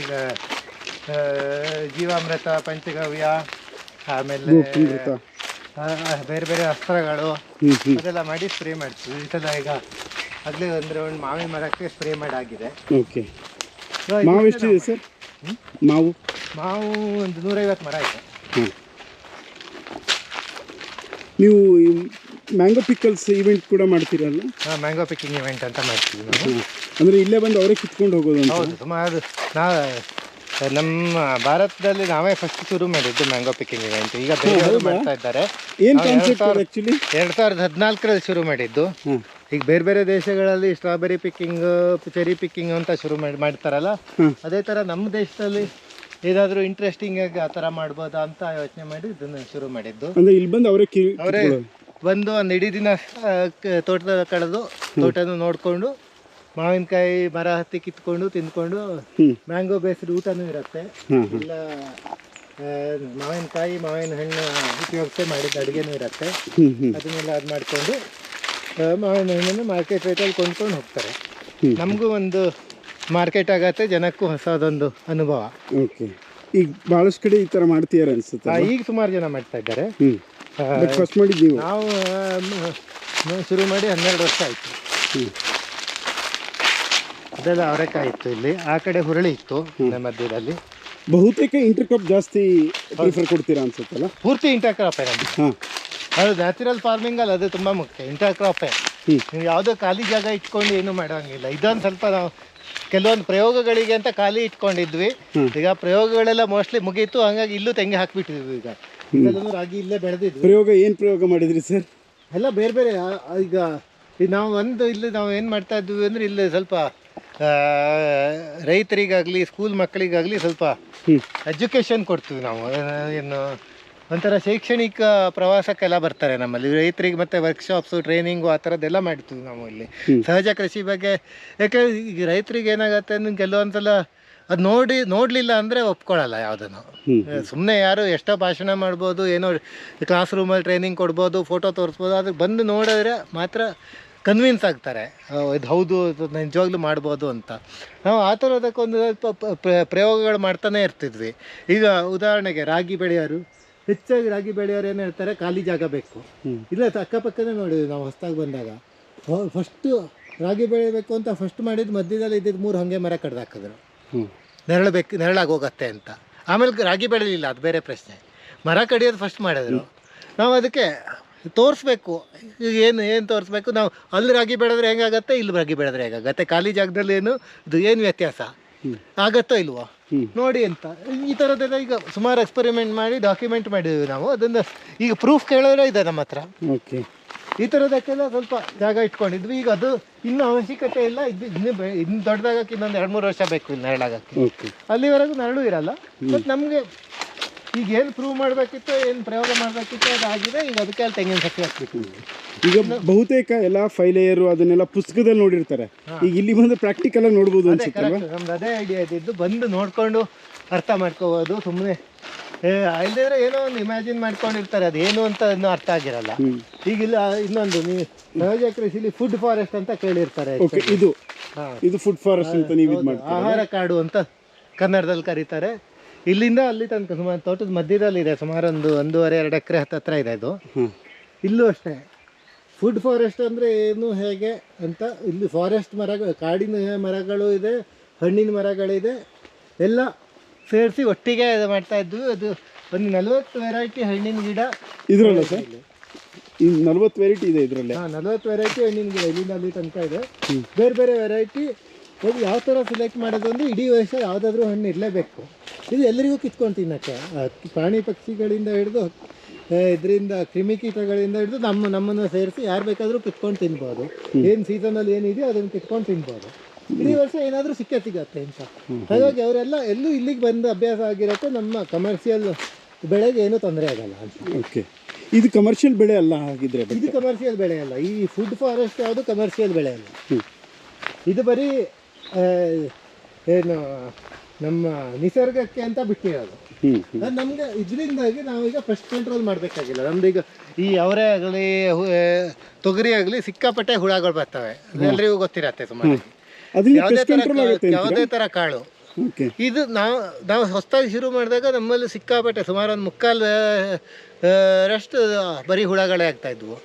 ಈಗ ಜೀವಾಮೃತ, ಪಂಚಗವ್ಯ, ಆಮೇಲೆ ಬೇರೆ ಬೇರೆ ಅಸ್ತ್ರಗಳು ಅದೆಲ್ಲ ಮಾಡಿ ಸ್ಪ್ರೇ ಮಾಡ್ತೀವಿ. ಈ ಸಲ ಈಗ ಆಗಲೇ ಒಂದು ಮಾವಿನ ಮರಕ್ಕೆ ಸ್ಪ್ರೇ ಮಾಡಾಗಿದೆ. ಓಕೆ. ಮಾವು ಎಷ್ಟಿದೆ ಸರ್? ಮಾವು ಒಂದು 150 ಮರ ಇದೆ. ನೀವು ಮ್ಯಾಂಗೋ ಪಿಕಲ್ಸ್ ಇವೆಂಟ್ ಕೂಡ ಮಾಡ್ತೀರಲ್ಲ? ಹಾಂ, ಮ್ಯಾಂಗೋ ಪಿಕ್ಕಿಂಗ್ ಇವೆಂಟ್ ಅಂತ ಮಾಡ್ತೀವಿ ನಾವು. ಅಂದರೆ ಇಲ್ಲೇ ಬಂದು ಅವರೇ ಕಿತ್ಕೊಂಡು ಹೋಗೋದು? ಹೌದು, ಸುಮಾರು ನಮ್ಮ ಭಾರತದಲ್ಲಿ ನಾವೇ ಫಸ್ಟ್ ಶುರು ಮಾಡಿದ್ದು ಮ್ಯಾಂಗೋ ಪಿಕ್ಕಿಂಗ್ ಇವೆಂಟ್. ಈಗ ಬೇರೆಯವರು ಮಾಡ್ತಾ ಇದ್ದಾರೆ. ಏನು ಕಾನ್ಸೆಪ್ಟ್ ಆ್ಯಕ್ಚುಲಿ? 2014ರಲ್ಲಿ ಶುರು ಮಾಡಿದ್ದು. ಈಗ ಬೇರೆ ಬೇರೆ ದೇಶಗಳಲ್ಲಿ ಸ್ಟ್ರಾಬೆರಿ ಪಿಕ್ಕಿಂಗ್, ಚೆರಿ ಪಿಕ್ಕಿಂಗ್ ಅಂತ ಶುರು ಮಾಡ್ತಾರಲ್ಲ, ಅದೇ ಥರ ನಮ್ಮ ದೇಶದಲ್ಲಿ ಏನಾದರೂ ಇಂಟ್ರೆಸ್ಟಿಂಗ್ ಆಗಿ ಆ ಥರ ಮಾಡ್ಬೋದಾ ಅಂತ ಯೋಚನೆ ಮಾಡಿ ಇದನ್ನು ಶುರು ಮಾಡಿದ್ದು. ಅಂದ್ರೆ ಇಲ್ಲಿ ಬಂದು ಅವರೇ ಬಂದು ಒಂದು ಇಡೀ ದಿನ ತೋಟದ ಕಳೆದು ತೋಟನ ನೋಡಿಕೊಂಡು ಮಾವಿನಕಾಯಿ ಮರ ಹತ್ತಿ ಕಿತ್ಕೊಂಡು ತಿಂದ್ಕೊಂಡು ಮ್ಯಾಂಗೋ ಬೇಸ್ಡ್ ಊಟನೂ ಇರುತ್ತೆ. ಇಲ್ಲ ಮಾವಿನಕಾಯಿ ಮಾವಿನ ಹಣ್ಣು ಉಪಯೋಗಿಸಿ ಮಾಡಿದ ಅಡುಗೆನೂ ಇರುತ್ತೆ. ಅದನ್ನೆಲ್ಲ ಅದು ಮಾಡಿಕೊಂಡು ಮಾವಿನ ಹಣ್ಣನ್ನು ಮಾರ್ಕೆಟ್ ರೇಟಲ್ಲಿ ಕೊಂಡ್ಕೊಂಡು ಹೋಗ್ತಾರೆ. ನಮಗೂ ಒಂದು ಮಾರ್ಕೆಟ್ ಆಗತ್ತೆ, ಜನಕ್ಕೂ ಹೊಸದೊಂದು ಅನುಭವ. ಓಕೆ, ಈಗ ಬಹಳಷ್ಟು ಕಡೆ ಈ ಥರ ಮಾಡ್ತೀರ ಅನ್ಸುತ್ತೆ. ಈಗ ಸುಮಾರು ಜನ ಮಾಡ್ತಾ ಇದ್ದಾರೆ. ಫಸ್ಟ್ ಮಾಡಿದ್ದೀವಿ ನಾವು ಶುರು ಮಾಡಿ 12 ವರ್ಷ ಆಯಿತು. ಅದೆಲ್ಲ ಅವರೆಕಾಯಿ ಇತ್ತು ಇಲ್ಲಿ, ಆ ಕಡೆ ಹುರಳಿ ಇತ್ತು ಮಧ್ಯದಲ್ಲಿ. ಬಹುತೇಕ ಇಂಟರ್ಕ್ರಾಪ್ ಜಾಸ್ತಿ ಪ್ರಿಫರ್ ಕೊಡ್ತೀರಾ ಅನ್ಸುತ್ತಲ್ಲ? ಪೂರ್ತಿ ಇಂಟರ್ಕ್ರಾಪೇ ನಮ್ಮದು. ಅದು ನ್ಯಾಚುರಲ್ ಫಾರ್ಮಿಂಗಲ್ಲಿ ಅದು ತುಂಬ ಮುಖ್ಯ, ಇಂಟರ್ಕ್ರಾಪೇ. ನೀವು ಯಾವುದೋ ಖಾಲಿ ಜಾಗ ಇಟ್ಕೊಂಡು ಏನೂ ಮಾಡೋಂಗಿಲ್ಲ. ಇದೊಂದು ಸ್ವಲ್ಪ ನಾವು ಕೆಲವೊಂದು ಪ್ರಯೋಗಗಳಿಗೆ ಅಂತ ಖಾಲಿ ಇಟ್ಕೊಂಡಿದ್ವಿ. ಈಗ ಪ್ರಯೋಗಗಳೆಲ್ಲ ಮೋಸ್ಟ್ಲಿ ಮುಗೀತು, ಹಂಗಾಗಿ ಇಲ್ಲೂ ತೆಂಗಿ ಹಾಕ್ಬಿಟ್ಟಿದ್ವಿ. ಈಗ ಇದೆಲ್ಲೂ ರಾಗಿ ಇಲ್ಲೇ ಬೆಳೆದಿದ್ವಿ. ಏನು ಪ್ರಯೋಗ ಮಾಡಿದ್ರಿ ಸರ್? ಎಲ್ಲ ಬೇರೆ ಬೇರೆ. ಈಗ ನಾವು ಇಲ್ಲಿ ನಾವು ಏನು ಮಾಡ್ತಾ ಇದ್ವಿ ಅಂದರೆ, ಇಲ್ಲಿ ಸ್ವಲ್ಪ ರೈತರಿಗಾಗಲಿ ಸ್ಕೂಲ್ ಮಕ್ಕಳಿಗಾಗಲಿ ಸ್ವಲ್ಪ ಎಜುಕೇಷನ್ ಕೊಡ್ತೀವಿ ನಾವು. ಏನು ಒಂಥರ ಶೈಕ್ಷಣಿಕ ಪ್ರವಾಸಕ್ಕೆಲ್ಲ ಬರ್ತಾರೆ ನಮ್ಮಲ್ಲಿ ರೈತರಿಗೆ, ಮತ್ತು ವರ್ಕ್ಶಾಪ್ಸು ಟ್ರೈನಿಂಗು ಆ ಥರದ್ದೆಲ್ಲ ಮಾಡ್ತೀವಿ ನಾವು ಇಲ್ಲಿ ಸಹಜ ಕೃಷಿ ಬಗ್ಗೆ. ಯಾಕೆಂದರೆ ಈಗ ರೈತರಿಗೆ ಏನಾಗುತ್ತೆ ಅಂದ್ರೆ ಕೆಲವೊಂದು ಸಲ ಅದು ನೋಡಲಿಲ್ಲ ಅಂದರೆ ಒಪ್ಕೊಳ್ಳಲ್ಲ ಯಾವುದನ್ನು. ಸುಮ್ಮನೆ ಯಾರು ಎಷ್ಟೋ ಭಾಷಣ ಮಾಡ್ಬೋದು, ಏನೋ ಕ್ಲಾಸ್ ರೂಮಲ್ಲಿ ಟ್ರೈನಿಂಗ್ ಕೊಡ್ಬೋದು, ಫೋಟೋ ತೋರಿಸ್ಬೋದು, ಅದಕ್ಕೆ ಬಂದು ನೋಡಿದ್ರೆ ಮಾತ್ರ ಕನ್ವಿನ್ಸ್ ಆಗ್ತಾರೆ, ಇದು ಹೌದು ನಿಜವಾಗ್ಲೂ ಮಾಡ್ಬೋದು ಅಂತ. ನಾವು ಆ ಥರದಕ್ಕೊಂದು ಪ್ರಯೋಗಗಳು ಮಾಡ್ತಾನೆ ಇರ್ತಿದ್ವಿ. ಈಗ ಉದಾಹರಣೆಗೆ ರಾಗಿ ಬೆಳೆಯೋರು, ಹೆಚ್ಚಾಗಿ ರಾಗಿ ಬೆಳೆಯೋರು ಏನು ಹೇಳ್ತಾರೆ, ಖಾಲಿ ಜಾಗ ಬೇಕು. ಇಲ್ಲ ಅಕ್ಕಪಕ್ಕನೇ ನೋಡಿದ್ವಿ ನಾವು ಹೊಸದಾಗಿ ಬಂದಾಗ. ಫಸ್ಟು ರಾಗಿ ಬೆಳಿಬೇಕು ಅಂತ ಫಸ್ಟ್ ಮಾಡಿದ್ದು ಮಧ್ಯದಲ್ಲಿ ಇದ್ದಿದ್ದು 3 ಹೊಂಗೆ ಮರ ಕಡ್ದು ಹಾಕಿದ್ರು, ನೆರಳಾಗಿ ಹೋಗತ್ತೆ ಅಂತ. ಆಮೇಲೆ ರಾಗಿ ಬೆಳೆಯಲಿಲ್ಲ, ಅದು ಬೇರೆ ಪ್ರಶ್ನೆ. ಮರ ಕಡಿಯೋದು ಫಸ್ಟ್ ಮಾಡಿದ್ರು. ನಾವು ಅದಕ್ಕೆ ತೋರಿಸ್ಬೇಕು, ಏನು ತೋರಿಸ್ಬೇಕು, ನಾವು ಅಲ್ಲಿ ರಾಗಿ ಬೆಳೆದ್ರೆ ಹೆಂಗಾಗತ್ತೆ, ಇಲ್ಲಿ ರಾಗಿ ಬೆಳೆದ್ರೆ ಹೇಗಾಗತ್ತೆ, ಖಾಲಿ ಜಾಗದಲ್ಲಿ ಏನು ವ್ಯತ್ಯಾಸ ಆಗತ್ತೋ ಇಲ್ವೋ ನೋಡಿ ಅಂತ. ಈ ಥರದ್ದೆಲ್ಲ ಈಗ ಸುಮಾರು ಎಕ್ಸ್ಪೆರಿಮೆಂಟ್ ಮಾಡಿ ಡಾಕ್ಯುಮೆಂಟ್ ಮಾಡಿದ್ದೀವಿ ನಾವು. ಅದನ್ನು ಈಗ ಪ್ರೂಫ್ ಕೇಳಿದ್ರೆ ಇದೆ ನಮ್ಮ ಹತ್ರ. ಓಕೆ, ಈ ಥರದಕ್ಕೆಲ್ಲ ಸ್ವಲ್ಪ ಜಾಗ ಇಟ್ಕೊಂಡಿದ್ವಿ. ಈಗ ಅದು ಇನ್ನೂ ಅವಶ್ಯಕತೆ ಇಲ್ಲ. ಇನ್ನು ದೊಡ್ಡದಾಗಕ್ಕೆ ಇನ್ನೊಂದು 2-3 ವರ್ಷ ಬೇಕು ಇಲ್ಲಿ ನೆರಳಾಗಕ್ಕೆ. ಅಲ್ಲಿವರೆಗೂ ನೆರಳು ಇರಲ್ಲ. ಮತ್ತು ನಮಗೆ ಈಗ ಏನು ಪ್ರೂವ್ ಮಾಡಬೇಕಿತ್ತು, ಏನು ಪ್ರಯೋಗ ಮಾಡಬೇಕಿತ್ತು ಅದಾಗಿದೆ. ಈಗ ಅದಕ್ಕೆ ಅಲ್ಲಿ ತೆಂಗಿನ ಸಸಿ ಹಾಕ್ಬೇಕು. ಈಗ ಬಹುತೇಕ ಎಲ್ಲ 5 ಲೇಯರು ಅದನ್ನೆಲ್ಲ ಪುಸ್ತಕದಲ್ಲಿ ನೋಡಿರ್ತಾರೆ. ಈಗ ಇಲ್ಲಿ ಬಂದು ಪ್ರಾಕ್ಟಿಕಲ್ ಆಗಿ ನೋಡ್ಬೋದು ಅನ್ಸುತ್ತೆ. ನಮ್ದು ಅದೇ ಐಡಿಯಾ ಇದ್ದಿದ್ದು, ಬಂದು ನೋಡ್ಕೊಂಡು ಅರ್ಥ ಮಾಡ್ಕೋಬೋದು. ಸುಮ್ಮನೆ ಇಲ್ಲದಿದ್ರೆ ಏನೋ ಒಂದು ಇಮ್ಯಾಜಿನ್ ಮಾಡ್ಕೊಂಡಿರ್ತಾರೆ, ಅದೇನು ಅಂತ ಇನ್ನೂ ಅರ್ಥ ಆಗಿರಲ್ಲ. ಈಗಿಲ್ಲ ಇನ್ನೊಂದು ನೀವು ಸಹಜ ಕೃಷಿಲಿ ಫುಡ್ ಫಾರೆಸ್ಟ್ ಅಂತ ಕೇಳಿರ್ತಾರೆ. ಇದು ಫುಡ್ ಫಾರೆಸ್ಟ್ ಅಂತ ನೀವು ಆಹಾರ ಕಾಡು ಅಂತ ಕನ್ನಡದಲ್ಲಿ ಕರೀತಾರೆ. ಇಲ್ಲಿಂದ ಅಲ್ಲಿ ತನಕ ಸುಮಾರು ತೋಟದ ಮಧ್ಯದಲ್ಲಿ ಇದೆ, ಸುಮಾರು 1.5-2 ಎಕರೆ ಹತ್ರ ಇದೆ ಇದು. ಇಲ್ಲೂ ಅಷ್ಟೇ ಫುಡ್ ಫಾರೆಸ್ಟ್ ಅಂದರೆ ಏನು ಹೇಗೆ ಅಂತ. ಇಲ್ಲಿ ಫಾರೆಸ್ಟ್ ಮರಗಳು, ಕಾಡಿನ ಮರಗಳು ಇದೆ, ಹಣ್ಣಿನ ಮರಗಳಿದೆ, ಎಲ್ಲ ಸೇರಿಸಿ ಒಟ್ಟಿಗೆ ಮಾಡ್ತಾ ಇದ್ವಿ. ಅದು ಒಂದು 40 ವೆರೈಟಿ ಹಣ್ಣಿನ ಗಿಡ ಇದರಲ್ಲ ಸರ್? 40 ವೆರೈಟಿ ಇದೆ ಇದರಲ್ಲಿ? 40 ವೆರೈಟಿ ಹಣ್ಣಿನ ಗಿಡ ಇಲ್ಲಿಂದ ಅಲ್ಲಿ ತನಕ ಇದೆ. ಬೇರೆ ಬೇರೆ ವೆರೈಟಿ. ಅದು ಯಾವ ಥರ ಸೆಲೆಕ್ಟ್ ಮಾಡೋದು ಅಂದರೆ, ಇಡೀ ವರ್ಷ ಯಾವುದಾದ್ರೂ ಹಣ್ಣು ಇರಲೇಬೇಕು. ಇದು ಎಲ್ಲರಿಗೂ ಕಿತ್ಕೊಂಡು ತಿನ್ನೋಕ್ಕೆ, ಪ್ರಾಣಿ ಪಕ್ಷಿಗಳಿಂದ ಹಿಡಿದು ಇದರಿಂದ ಕ್ರಿಮಿಕೀಟಗಳಿಂದ ಹಿಡಿದು ನಮ್ಮನ್ನು ಸೇರಿಸಿ ಯಾರು ಬೇಕಾದರೂ ಕಿತ್ಕೊಂಡು ತಿನ್ಬೋದು. ಏನು ಸೀಸನಲ್ಲಿ ಏನಿದೆಯೋ ಅದನ್ನು ಕಿತ್ಕೊಂಡು ತಿನ್ಬೋದು. ಇಡೀ ವರ್ಷ ಏನಾದರೂ ಸಿಗತ್ತೆ ಅಂತ. ಹಾಗಾಗಿ ಅವರೆಲ್ಲ ಎಲ್ಲೂ ಇಲ್ಲಿಗೆ ಬಂದು ಅಭ್ಯಾಸ ಆಗಿರುತ್ತೆ. ನಮ್ಮ ಕಮರ್ಷಿಯಲ್ ಬೆಳೆಗೆ ಏನೂ ತೊಂದರೆ ಆಗಲ್ಲ ಅಂತ. ಓಕೆ, ಇದು ಕಮರ್ಷಿಯಲ್ ಬೆಳೆ ಅಲ್ಲ ಹಾಗಿದ್ರೆ? ಇದು ಕಮರ್ಷಿಯಲ್ ಬೆಳೆ ಅಲ್ಲ. ಈ ಫುಡ್ ಫಾರೆಸ್ಟ್ ಯಾವುದು ಕಮರ್ಷಿಯಲ್ ಬೆಳೆ ಅಲ್ಲ. ಇದು ಬರೀ ಏನು ನಮ್ಮ ನಿಸರ್ಗಕ್ಕೆ ಅಂತ ಬಿಟ್ಟಿರೋದು. ನಮಗೆ ಇದರಿಂದಾಗಿ ನಾವೀಗ ಪೆಸ್ಟ್ ಕಂಟ್ರೋಲ್ ಮಾಡಬೇಕಾಗಿಲ್ಲ. ನಮ್ದೀಗ ಈ ಅವರೇ ಆಗಲಿ ತೊಗರಿ ಆಗಲಿ ಸಿಕ್ಕಾಪಟ್ಟೆ ಹುಳಗಳು ಬರ್ತವೆ, ಎಲ್ಲರಿಗೂ ಗೊತ್ತಿರತ್ತೆ. ಸುಮಾರು ಯಾವುದೇ ಥರ ಕಾಳು. ಇದು ನಾವು ಹೊಸದಾಗಿ ಶುರು ಮಾಡಿದಾಗ ನಮ್ಮಲ್ಲಿ ಸಿಕ್ಕಾಪಟ್ಟೆ ಸುಮಾರು 1/4 ಬರೀ ಹುಳಗಳೇ ಆಗ್ತಾ ಇದ್ವು.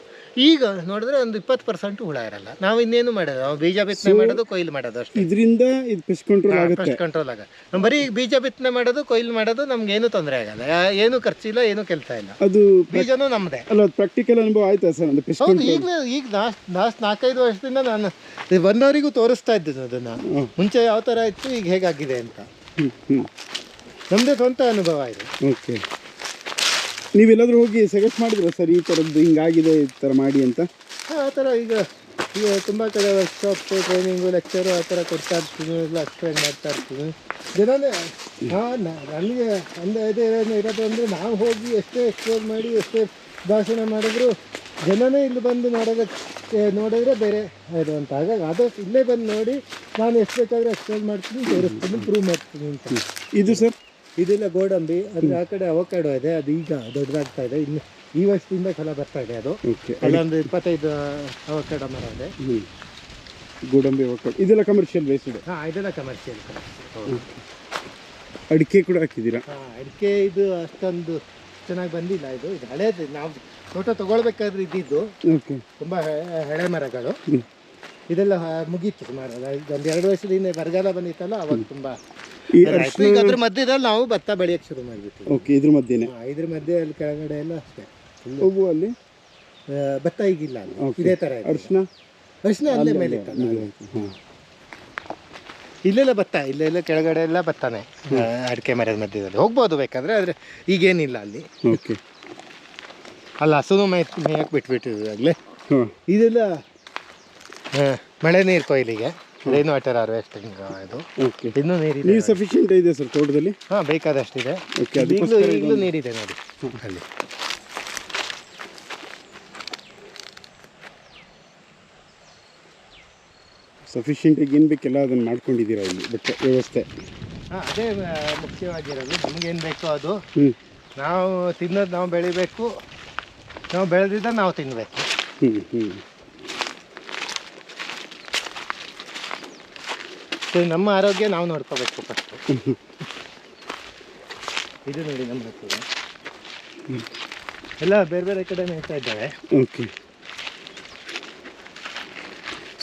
ಈಗ ನೋಡಿದ್ರೆ ಒಂದು 20% ಹುಳ ಇರಲ್ಲ. ನಾವು ಇನ್ನೇನು ಮಾಡೋದು, ನಾವು ಬೀಜ ಬಿತ್ತನೆ ಮಾಡೋದು, ಕೊಯ್ಲು ಮಾಡೋದು ಅಷ್ಟೇ. ಇದರಿಂದ ಇದು ಪೆಸ್ಟ್ ಕಂಟ್ರೋಲ್ ಆಗ. ನಾವು ಬರೀ ಬೀಜ ಬಿತ್ತನೆ ಮಾಡೋದು, ಕೊಯ್ಲು ಮಾಡೋದು, ನಮ್ಗೆ ಏನು ತೊಂದರೆ ಆಗಲ್ಲ, ಏನು ಖರ್ಚಿಲ್ಲ, ಏನು ಕೆಲಸ ಇಲ್ಲ. ಅದು ಬೀಜನೂ ನಮ್ಮದೇ ಅಲ್ಲ. ಪ್ರಾಕ್ಟಿಕಲ್ ಅನುಭವ ಆಯ್ತಾ ಸರ್? ಹೌದು. ಈಗ ಲಾಸ್ಟ್ 4-5 ವರ್ಷದಿಂದ ನಾನು ಬಂದವರಿಗೂ ತೋರಿಸ್ತಾ ಇದ್ದಿದ್ದು ಅದನ್ನು. ಮುಂಚೆ ಯಾವ ಥರ ಇತ್ತು, ಈಗ ಹೇಗಾಗಿದೆ ಅಂತ ನಮ್ಮದೇ ಸ್ವಂತ ಅನುಭವ ಇದೆ. ಓಕೆ, ನೀವೆಲ್ಲಾದ್ರೂ ಹೋಗಿ ಸಜೆಸ್ಟ್ ಮಾಡಿದ್ರ ಸರ್ ಈ ಥರದ್ದು ಹಿಂಗಾಗಿದೆ ಈ ಥರ ಮಾಡಿ ಅಂತ? ಆ ಥರ ಈಗ ಈಗ ತುಂಬ ಕಡೆ ವರ್ಕ್ಶಾಪು ಟ್ರೈನಿಂಗು ಲೆಕ್ಚರು ಆ ಥರ ಕೊಡ್ತಾ ಇರ್ತೀನಿ, ಎಲ್ಲ ಎಕ್ಸ್ಪ್ಲೈನ್ ಮಾಡ್ತಾ ಇರ್ತೀನಿ. ಜನನೇ ನನಗೆ ಒಂದು ಇರೋದು ಅಂದರೆ ನಾವು ಹೋಗಿ ಎಷ್ಟೇ ಎಕ್ಸ್ಪ್ಲೋರ್ ಮಾಡಿ ಎಷ್ಟೇ ಭಾಷಣ ಮಾಡಿದ್ರು ಜನನೇ ಇಲ್ಲಿ ಬಂದು ನೋಡಿದ್ರೆ ಬೇರೆ ಇದು ಅಂತ. ಹಾಗಾಗಿ ಆದಷ್ಟು ಇಲ್ಲೇ ಬಂದು ನೋಡಿ ನಾನು ಎಷ್ಟು ಬೇಕಾದರೂ ಎಕ್ಸ್ಪ್ಲೈನ್ ಮಾಡ್ತೀನಿ, ತೋರಿಸ್ತೀನಿ, ಪ್ರೂವ್ ಮಾಡ್ತೀನಿ ಅಂತ. ಇದು ಸರ್ ಇದೆಲ್ಲ ಗೋಡಂಬಿ, ಅಂದರೆ ಆ ಕಡೆ ಅವಕಾಡೋ ಇದೆ, ಅದು ಈಗ ದೊಡ್ಡದಾಗ್ತಾ ಇದೆ. ಇನ್ನು ಈ ವರ್ಷದಿಂದ ಫಲ ಬರ್ತಾ ಇದೆ. ಅದು ಅಲ್ಲೊಂದು 25 ಅವಕಾಡೋ ಮರ ಇದೆ. ಗೋಡಂಬಿ ಅವಕಾಡೋ ಇದೆಲ್ಲ ಕಮರ್ಷಿಯಲ್ ಬೇಸ್ಡ್? ಹಾಂ, ಇದೆಲ್ಲ ಕಮರ್ಷಿಯಲ್. ಅಡಿಕೆ ಕೂಡ ಹಾಕಿದ್ದೀರಾ? ಹಾಂ, ಅಡಿಕೆ ಇದು ಅಷ್ಟೊಂದು ಚೆನ್ನಾಗಿ ಬಂದಿಲ್ಲ. ಇದು ಹಳೇದು, ನಾವು ತೋಟ ತೊಗೊಳ್ಬೇಕಾದ್ರೆ ಇದ್ದಿದ್ದು ತುಂಬ ಹಳೆ ಮರಗಳು. ಇದೆಲ್ಲ ಮುಗೀತು ಸುಮಾರು. ಒಂದು 2 ವರ್ಷದ ಹಿಂದೆ ಬರಗಾಲ ಬಂದಿತ್ತಲ್ಲ, ಅವಾಗ ತುಂಬ ಈಗ ಅದ್ರ ಮಧ್ಯದಲ್ಲಿ ನಾವು ಭತ್ತ ಬೆಳೆಯೋಕ್ಕೆ ಶುರು ಮಾಡಿಬಿಟ್ಟು. ಓಕೆ, ಇದ್ರ ಮಧ್ಯೆ ಇದ್ರ ಮಧ್ಯೆ ಅಲ್ಲಿ ಕೆಳಗಡೆ ಎಲ್ಲ ಅಷ್ಟೇ ಅಲ್ಲಿ ಭತ್ತ ಈಗಿಲ್ಲ. ಇದೇ ಥರ ಅರಿಶಿನ ಅಲ್ಲೇ ಮೇಲೆ ಇಲ್ಲೆಲ್ಲ ಭತ್ತ, ಇಲ್ಲೆಲ್ಲ ಕೆಳಗಡೆ ಎಲ್ಲ ಭತ್ತನೇ. ಅಡಿಕೆ ಮರದ ಮಧ್ಯದಲ್ಲಿ ಹೋಗ್ಬೋದು ಬೇಕಾದ್ರೆ, ಆದರೆ ಈಗೇನಿಲ್ಲ ಅಲ್ಲಿ. ಓಕೆ, ಅಲ್ಲ ಹಸುನು ಮೇಯಕ್ಕೆ ಬಿಟ್ಬಿಟ್ಟಿದ್ವಿ. ಇದೆಲ್ಲ ಮಳೆ ನೀರು ಕೊಯ್ಲಿಗೆ, ರೈನ್ ವಾಟರ್ ಹಾರ್ವೆಸ್ಟಿಂಗ್. ಇದು ಇನ್ನೂ ನೀರು ಸಫಿಷಿಯೆಂಟ್ ಇದೆ ಸರ್ ತೋಟದಲ್ಲಿ? ಹಾಂ, ಬೇಕಾದಷ್ಟಿದೆ. ಈಗಲೂ ನೀರಿದೆ ನೋಡಿ ಅಲ್ಲಿ. ಸಫಿಷಿಯೆಂಟಾಗಿ ಏನು ಬೇಕೆಲ್ಲ ಅದನ್ನು ಮಾಡ್ಕೊಂಡಿದ್ದೀರಾ ಇಲ್ಲಿ ಬಟ್ ವ್ಯವಸ್ಥೆ? ಹಾಂ, ಅದೇ ಮುಖ್ಯವಾಗಿರೋದು. ನಮಗೇನು ಬೇಕೋ ಅದು ನಾವು ತಿನ್ನೋದು, ನಾವು ಬೆಳಿಬೇಕು, ನಾವು ಬೆಳೆದಿದ್ದ ನಾವು ತಿನ್ನಬೇಕು. ನಮ್ಮ ಆರೋಗ್ಯ ನಾವು ನೋಡ್ಕೋಬೇಕು ಫಸ್ಟು. ಇದು ನೋಡಿ ನಮ್ಮ ಹತ್ತಿರ ಎಲ್ಲ ಬೇರೆ ಬೇರೆ ಕಡೆ ಮೇಯ್ತಾ ಇದ್ದಾವೆ. ಓಕೆ,